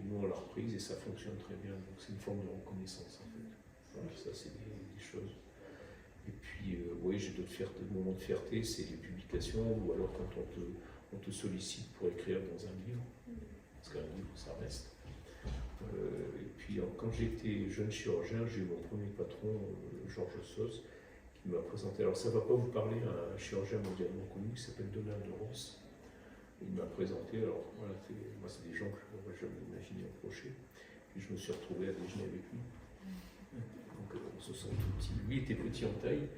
[SPEAKER 1] nous on l'a reprise et ça fonctionne très bien, donc c'est une forme de reconnaissance en fait. Voilà, ça c'est des choses. Et puis oui, j'ai d'autres moments de fierté, c'est les publications ou alors quand on te sollicite pour écrire dans un livre, parce qu'un livre ça reste. Et puis quand j'étais jeune chirurgien, j'ai eu mon premier patron, Georges Sos, qui m'a présenté. Alors ça ne va pas vous parler, un chirurgien mondialement connu qui s'appelle Donald de Ross. Il m'a présenté, alors voilà, moi c'est des gens que je n'aurais jamais imaginé approcher. Puis je me suis retrouvé à déjeuner avec lui. Donc on se sent tout petit. Lui était petit en taille,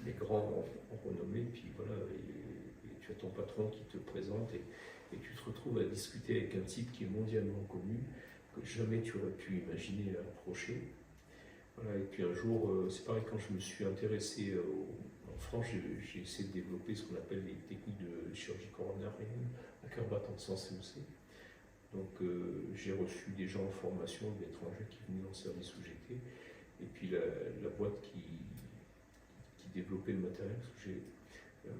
[SPEAKER 1] mais grand en renommée. Puis voilà, et tu as ton patron qui te présente et tu te retrouves à discuter avec un type qui est mondialement connu, que jamais tu aurais pu imaginer approcher. Voilà, et puis un jour, c'est pareil, quand je me suis intéressé en France, j'ai essayé de développer ce qu'on appelle les techniques de chirurgie coronarienne à cœur battant sans CEC. Donc j'ai reçu des gens en formation, des étrangers qui venaient dans le service où j'étais, et puis la boîte qui développait le matériel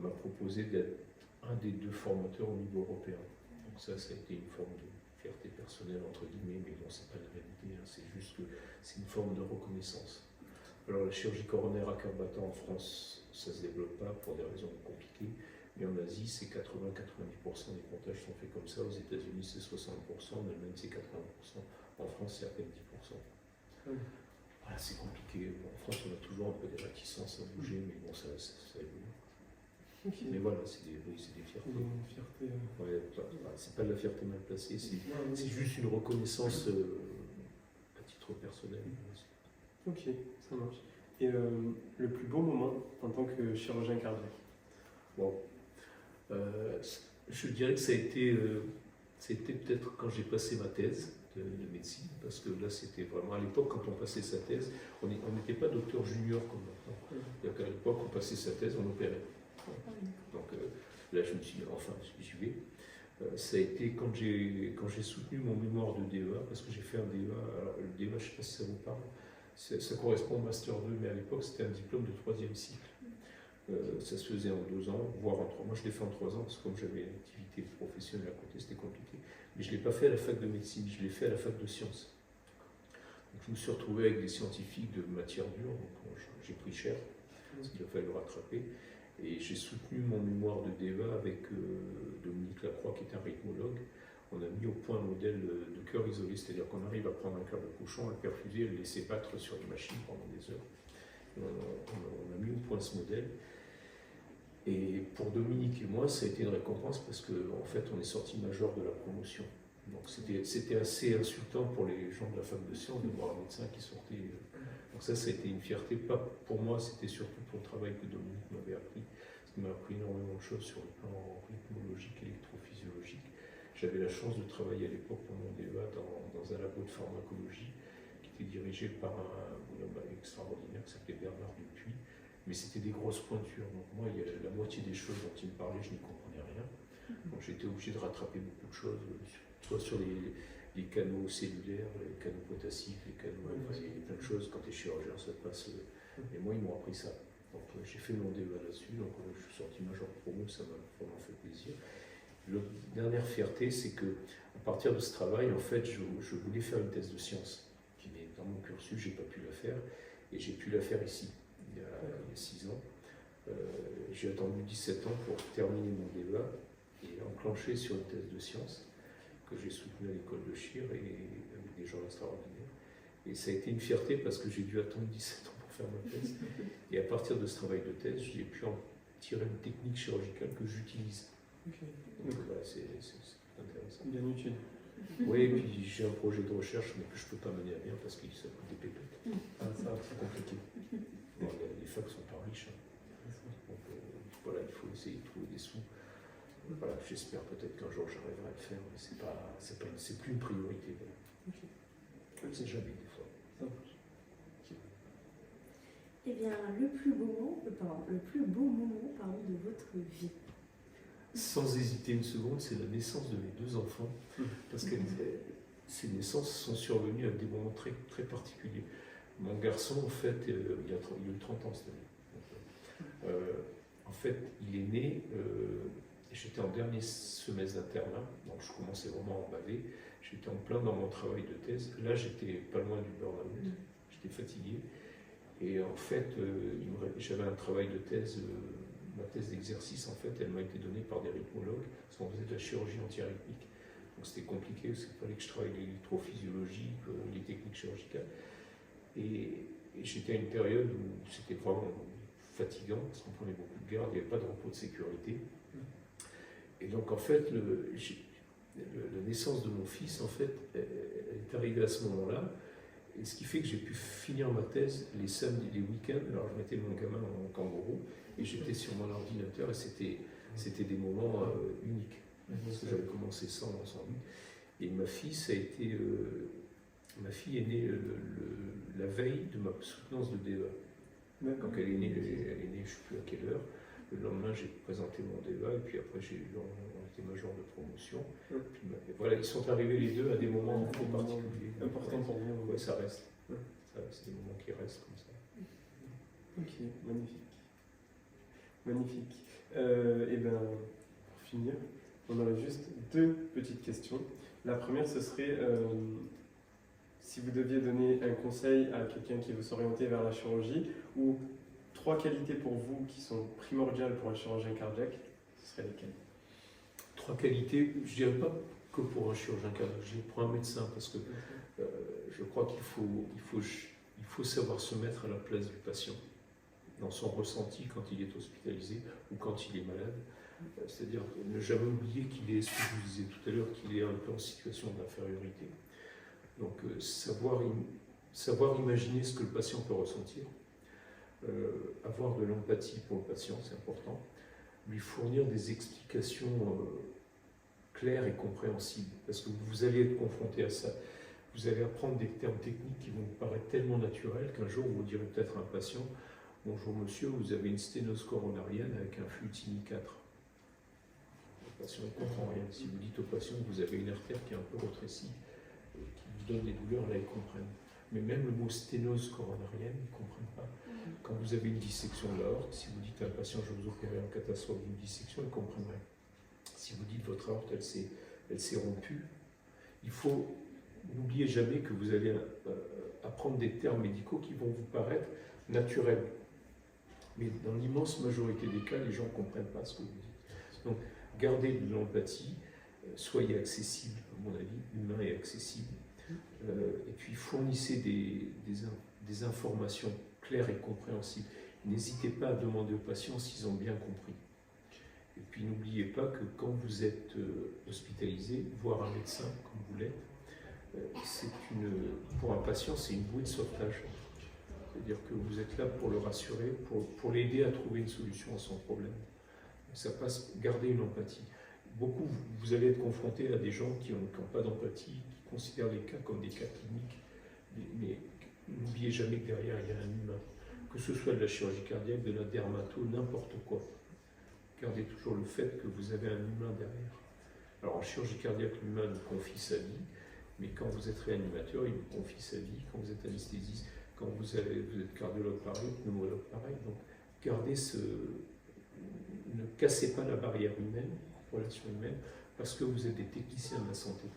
[SPEAKER 1] m'a proposé d'être un des 2 formateurs au niveau européen. Donc ça a été une forme de fierté personnelle entre guillemets, mais bon, c'est pas la réalité, hein, c'est juste que c'est une forme de reconnaissance. Alors la chirurgie coronaire à cœur battant en France, ça se développe pas pour des raisons compliquées. Mais en Asie, c'est 80-90% des pontages sont faits comme ça. Aux États-Unis, c'est 60%. En Allemagne, c'est 80%. En France, c'est à peine 10%. Voilà, c'est compliqué. Bon, en France, on a toujours un peu des réticences à bouger, mais bon, ça évolue.
[SPEAKER 4] Okay.
[SPEAKER 1] Mais voilà, c'est des fiertés. Ouais, c'est pas de la fierté mal placée, c'est juste une reconnaissance à titre personnel.
[SPEAKER 4] Ok, ça marche. Et le plus beau moment en tant que chirurgien cardiaque?
[SPEAKER 1] Bon. Je dirais que ça a été peut-être quand j'ai passé ma thèse de médecine, parce que là c'était vraiment à l'époque quand on passait sa thèse, on n'était pas docteur junior comme maintenant. Donc à l'époque on passait sa thèse, on opérait. Donc là je me suis dit enfin j'y vais. Ça a été quand j'ai soutenu mon mémoire de DEA, parce que j'ai fait un DEA, alors le DEA je ne sais pas si ça vous parle, ça correspond au Master 2, mais à l'époque c'était un diplôme de 3e cycle. Ça se faisait en 2 ans, voire en 3. Moi, je l'ai fait en 3 ans parce que comme j'avais une activité professionnelle à côté, c'était compliqué. Mais je ne l'ai pas fait à la fac de médecine, je l'ai fait à la fac de sciences. Donc, je me suis retrouvé avec des scientifiques de matière dure, donc j'ai pris cher, parce qu'il a fallu le rattraper. Et j'ai soutenu mon mémoire de DEA avec Dominique Lacroix, qui est un rythmologue. On a mis au point un modèle de cœur isolé, c'est-à-dire qu'on arrive à prendre un cœur de cochon, à le perfuser et le laisser battre sur les machines pendant des heures. On a mis au point ce modèle. Et pour Dominique et moi, ça a été une récompense parce qu'en fait, on est sorti major de la promotion. Donc c'était assez insultant pour les gens de la fac de sciences de voir un médecin qui sortait. Donc ça a été une fierté, pas pour moi, c'était surtout pour le travail que Dominique m'avait appris. Parce qu'il m'a appris énormément de choses sur le plan rythmologique, électrophysiologique. J'avais la chance de travailler à l'époque pour mon DEA dans un labo de pharmacologie qui était dirigé par un bonhomme extraordinaire qui s'appelait Bernard Dupuis. Mais c'était des grosses pointures. Donc moi, il y a la moitié des choses dont il me parlait, je n'y comprenais rien. Donc j'étais obligé de rattraper beaucoup de choses, soit sur les canaux cellulaires, les canaux potassiques, les canaux, enfin, il y a plein de choses. Quand tu es chirurgien, ça passe. Et moi, ils m'ont appris ça. Donc j'ai fait mon DEA là-dessus. Donc je suis sorti major promo, ça m'a vraiment fait plaisir. La dernière fierté, c'est que à partir de ce travail, en fait, je voulais faire une thèse de sciences. Mais dans mon cursus, je n'ai pas pu la faire. Et j'ai pu la faire ici, il y a 6 ans. J'ai attendu 17 ans pour terminer mon DEA et enclencher sur une thèse de sciences que j'ai soutenue à l'école de Chir et avec des gens extraordinaires. Et ça a été une fierté parce que j'ai dû attendre 17 ans pour faire ma thèse. Et à partir de ce travail de thèse, j'ai pu en tirer une technique chirurgicale que j'utilise. Okay. Donc voilà, c'est intéressant.
[SPEAKER 4] Bien utile.
[SPEAKER 1] Oui, et puis j'ai un projet de recherche, mais que je ne peux pas mener à bien parce que ça coûte des pépettes.
[SPEAKER 4] Ah, ça,
[SPEAKER 1] c'est compliqué. Bon, les facs sont pas riches. Hein. Donc voilà, il faut essayer de trouver des sous. Voilà, j'espère peut-être qu'un jour j'arriverai à le faire, mais c'est plus une priorité. Voilà. Okay. C'est jamais des fois.
[SPEAKER 4] Ça marche. Okay.
[SPEAKER 2] Eh bien, le plus beau moment de votre vie.
[SPEAKER 1] Sans hésiter une seconde, c'est la naissance de mes 2 enfants, parce que ces naissances sont survenues à des moments très, très particuliers. Mon garçon, en fait, il a eu 30 ans cette année. En fait, il est né, j'étais en dernier semestre d'internat, donc je commençais vraiment à en baver. J'étais en plein dans mon travail de thèse. Là, j'étais pas loin du burn-out, j'étais fatigué. Et en fait, j'avais un travail de thèse. Ma thèse d'exercice, en fait, elle m'a été donnée par des rythmologues, parce qu'on faisait de la chirurgie antirythmique. Donc c'était compliqué, parce qu'il fallait que je travaille l'électrophysiologie, les techniques chirurgicales. Et j'étais à une période où c'était vraiment fatigant, parce qu'on prenait beaucoup de garde, il n'y avait pas de repos de sécurité. Et donc, en fait, la naissance de mon fils, en fait, elle est arrivée à ce moment-là. Et ce qui fait que j'ai pu finir ma thèse les samedis, les week-ends. Alors je mettais mon gamin en kangourou et j'étais sur mon ordinateur et c'était des moments uniques. Parce que j'avais commencé sans lui. Et ma fille, ça a été Ma fille est née la veille de ma soutenance de DEA.
[SPEAKER 4] D'accord.
[SPEAKER 1] Donc elle est née, je ne sais plus à quelle heure. Le lendemain, j'ai présenté mon DEA et puis après, on était major de promotion. Puis, voilà, ils sont arrivés les deux à des moments un peu particuliers.
[SPEAKER 4] Important pour vous.
[SPEAKER 1] Ouais, ça reste. Ça reste des moments qui restent comme ça.
[SPEAKER 4] Ok, magnifique. Magnifique. Et bien, pour finir, on aurait juste deux petites questions. La première, ce serait si vous deviez donner un conseil à quelqu'un qui veut s'orienter vers la chirurgie, ou 3 qualités pour vous qui sont primordiales pour un chirurgien cardiaque, ce seraient lesquelles?
[SPEAKER 1] 3 qualités, je dirais pas que pour un chirurgien cardiaque, je dirais pour un médecin, parce que je crois qu'il faut savoir se mettre à la place du patient, dans son ressenti quand il est hospitalisé ou quand il est malade. C'est-à-dire ne jamais oublier qu'il est, ce que je vous disais tout à l'heure, qu'il est un peu en situation d'infériorité. Donc savoir imaginer ce que le patient peut ressentir, avoir de l'empathie pour le patient, c'est important, lui fournir des explications claires et compréhensibles, parce que vous allez être confronté à ça. Vous allez apprendre des termes techniques qui vont vous paraître tellement naturels qu'un jour vous direz peut-être à un patient: bonjour monsieur, vous avez une sténose coronarienne avec un flux TINI 4. Le patient ne comprend rien. Si vous dites au patient que vous avez une artère qui est un peu rétrécie et qui vous donne des douleurs, là ils comprennent. Mais même le mot sténose coronarienne, ils ne comprennent pas. Quand vous avez une dissection de l'aorte, si vous dites à un patient je vais vous opérer en catastrophe d'une dissection, ils comprennent rien. Si vous dites votre aorte elle s'est rompue, il faut n'oubliez jamais que vous allez apprendre des termes médicaux qui vont vous paraître naturels. Mais dans l'immense majorité des cas, les gens ne comprennent pas ce que vous dites. Donc, gardez de l'empathie, soyez accessible, à mon avis, humain et accessible, et puis fournissez des informations claires et compréhensibles. N'hésitez pas à demander aux patients s'ils ont bien compris. Et puis n'oubliez pas que quand vous êtes hospitalisé, voir un médecin comme vous l'êtes, pour un patient, c'est une bouée de sauvetage. C'est-à-dire que vous êtes là pour le rassurer, pour l'aider à trouver une solution à son problème. Ça passe, garder une empathie. Beaucoup, vous allez être confronté à des gens qui n'ont pas d'empathie, qui considèrent les cas comme des cas cliniques. Mais n'oubliez jamais que derrière, il y a un humain. Que ce soit de la chirurgie cardiaque, de la dermato, n'importe quoi. Gardez toujours le fait que vous avez un humain derrière. Alors en chirurgie cardiaque, l'humain nous confie sa vie. Mais quand vous êtes réanimateur, il vous confie sa vie. Quand vous êtes anesthésiste, quand vous êtes cardiologue pareil, pneumologue pareil. Donc gardez ne cassez pas la barrière humaine, relation humaine, parce que vous êtes des techniciens de la santé.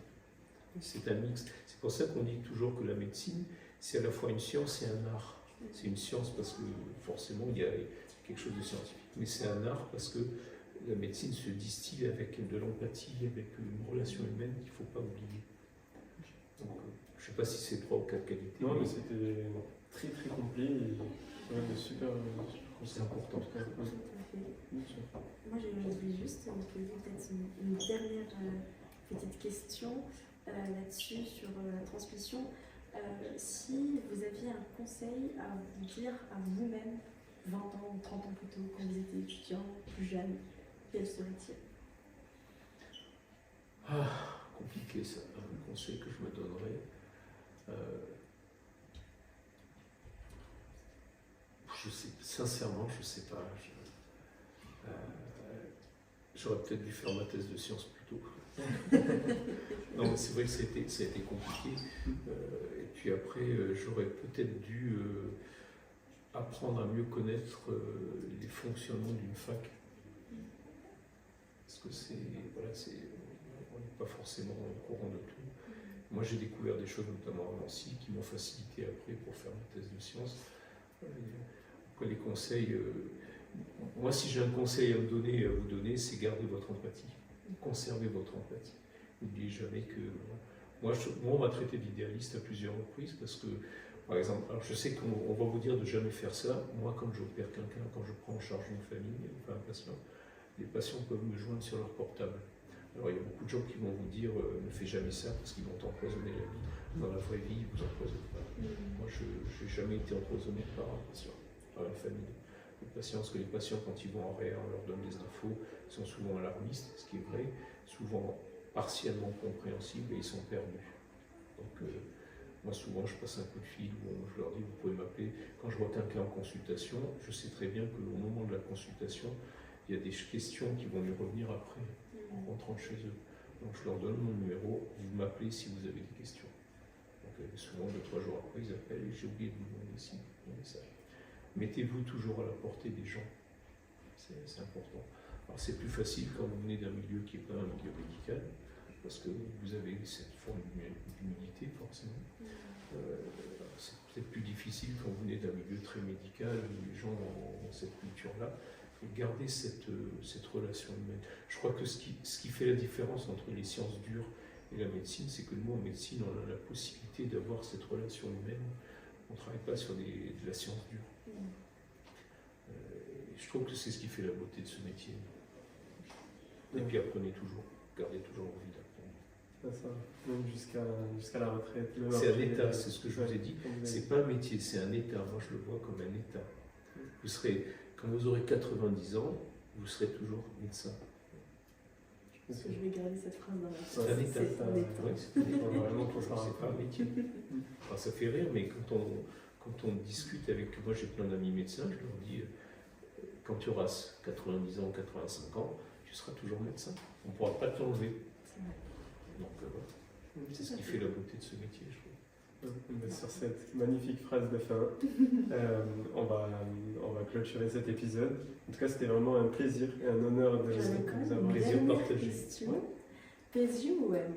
[SPEAKER 1] C'est un mix. C'est pour ça qu'on dit toujours que la médecine, c'est à la fois une science et un art. C'est une science parce que forcément il y a quelque chose de scientifique, mais c'est un art parce que la médecine se distille avec de l'empathie, avec une relation humaine qu'il ne faut pas oublier. Donc, je ne sais pas si c'est 3 ou 4 qualités.
[SPEAKER 4] Non, mais c'était très très complet et de super.
[SPEAKER 1] C'est important.
[SPEAKER 2] Moi, j'aimerais juste vous poser peut-être une dernière petite question là-dessus, sur la transmission. Si vous aviez un conseil à vous dire à vous-même, 20 ans ou 30 ans plus tôt, quand vous étiez étudiant, plus jeune, quel serait-il?
[SPEAKER 1] Compliqué ça, un conseil que je me donnerais. Je sais, sincèrement, je ne sais pas. J'aurais peut-être dû faire ma thèse de sciences plus tôt. Non, mais c'est vrai que ça a été compliqué. Et puis après, j'aurais peut-être dû apprendre à mieux connaître les fonctionnements d'une fac. Parce que on n'est pas forcément au courant de tout. Moi, j'ai découvert des choses, notamment à Nancy, qui m'ont facilité après pour faire ma thèse de sciences. Après, les conseils, moi, si j'ai un conseil à vous donner, c'est garder votre empathie. Conservez votre empathie. N'oubliez jamais que... Moi, on m'a traité d'idéaliste à plusieurs reprises parce que, par exemple, alors je sais qu'on va vous dire de jamais faire ça. Moi, quand j'opère quelqu'un, quand je prends en charge une famille, enfin un patient, les patients peuvent me joindre sur leur portable. Alors il y a beaucoup de gens qui vont vous dire ne fais jamais ça parce qu'ils vont t'empoisonner la vie. Dans la vraie vie, ils ne vous empoisonnent pas. Moi, je n'ai jamais été empoisonné par un patient, par la famille. Les patients, parce que les patients, quand ils vont en réa, on leur donne des infos, ils sont souvent alarmistes, ce qui est vrai, souvent partiellement compréhensibles et ils sont perdus. Donc Moi, souvent, je passe un coup de fil, je leur dis, vous pouvez m'appeler. Quand je vois quelqu'un en consultation, je sais très bien qu'au moment de la consultation, il y a des questions qui vont lui revenir après, en rentrant chez eux. Donc, je leur donne mon numéro, vous m'appelez si vous avez des questions. Donc, souvent, 2-3 jours après, ils appellent, j'ai oublié de vous demander si vous avez ça. Mettez-vous toujours à la portée des gens. C'est important. Alors, c'est plus facile quand vous venez d'un milieu qui n'est pas un milieu médical, parce que vous avez cette forme d'humilité, forcément. C'est peut-être plus difficile quand vous venez d'un milieu très médical, où les gens ont cette culture-là. Il faut garder cette relation humaine. Je crois que ce qui fait la différence entre les sciences dures et la médecine, c'est que nous, en médecine, on a la possibilité d'avoir cette relation humaine. On ne travaille pas sur de la science dure. Je trouve que c'est ce qui fait la beauté de ce métier. Et puis apprenez toujours, gardez toujours envie d'apprendre.
[SPEAKER 4] C'est ça, même jusqu'à la retraite.
[SPEAKER 1] C'est un état, c'est ce que je vous ai dit. C'est pas un métier, c'est un état. Moi, je le vois comme un état. Vous serez, quand vous aurez 90 ans, vous serez toujours médecin.
[SPEAKER 5] Je vais garder cette phrase dans la tête.
[SPEAKER 1] C'est un état.
[SPEAKER 4] C'est
[SPEAKER 1] pas un métier. Enfin, ça fait rire, mais quand on discute avec... Moi, j'ai plein d'amis médecins, je leur dis, quand tu auras 90 ans, 85 ans, tu seras toujours médecin. On ne pourra pas t'enlever. Donc, voilà. C'est ce qui fait la beauté de ce métier, je trouve.
[SPEAKER 4] Sur cette magnifique phrase de fin, on va clôturer cet épisode. En tout cas, c'était vraiment un plaisir et un honneur de vous avoir
[SPEAKER 1] plaisir partagé.
[SPEAKER 5] PSU ou OM?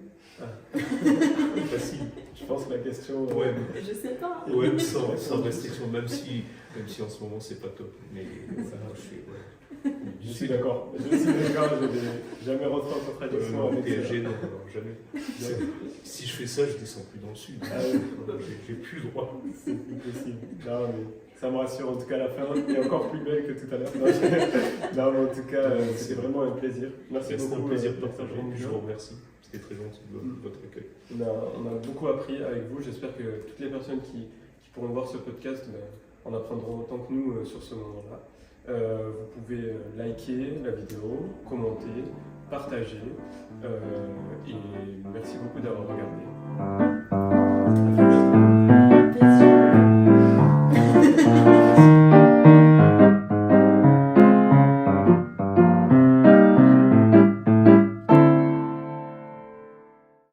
[SPEAKER 1] Facile.
[SPEAKER 4] Je pense que la question...
[SPEAKER 1] OM.
[SPEAKER 5] Je sais pas.
[SPEAKER 1] OM sans restriction, même si en ce moment c'est pas top. Mais ça,
[SPEAKER 4] je suis d'accord. Je n'ai jamais rentré en contradiction avec
[SPEAKER 1] PSG, non, jamais. Si je fais ça, je descends plus dans le sud. J'ai plus le droit.
[SPEAKER 4] C'est plus possible. Non, mais ça me rassure. En tout cas, la fin est encore plus belle que tout à l'heure. Non, mais en tout cas, c'était vraiment un plaisir. Merci beaucoup.
[SPEAKER 1] C'était un plaisir de partager. Je vous remercie. C'était très gentil de votre accueil.
[SPEAKER 4] On a beaucoup appris avec vous. J'espère que toutes les personnes qui pourront voir ce podcast en apprendront autant que nous sur ce moment-là. Vous pouvez liker la vidéo, commenter, partager. Et merci beaucoup d'avoir regardé.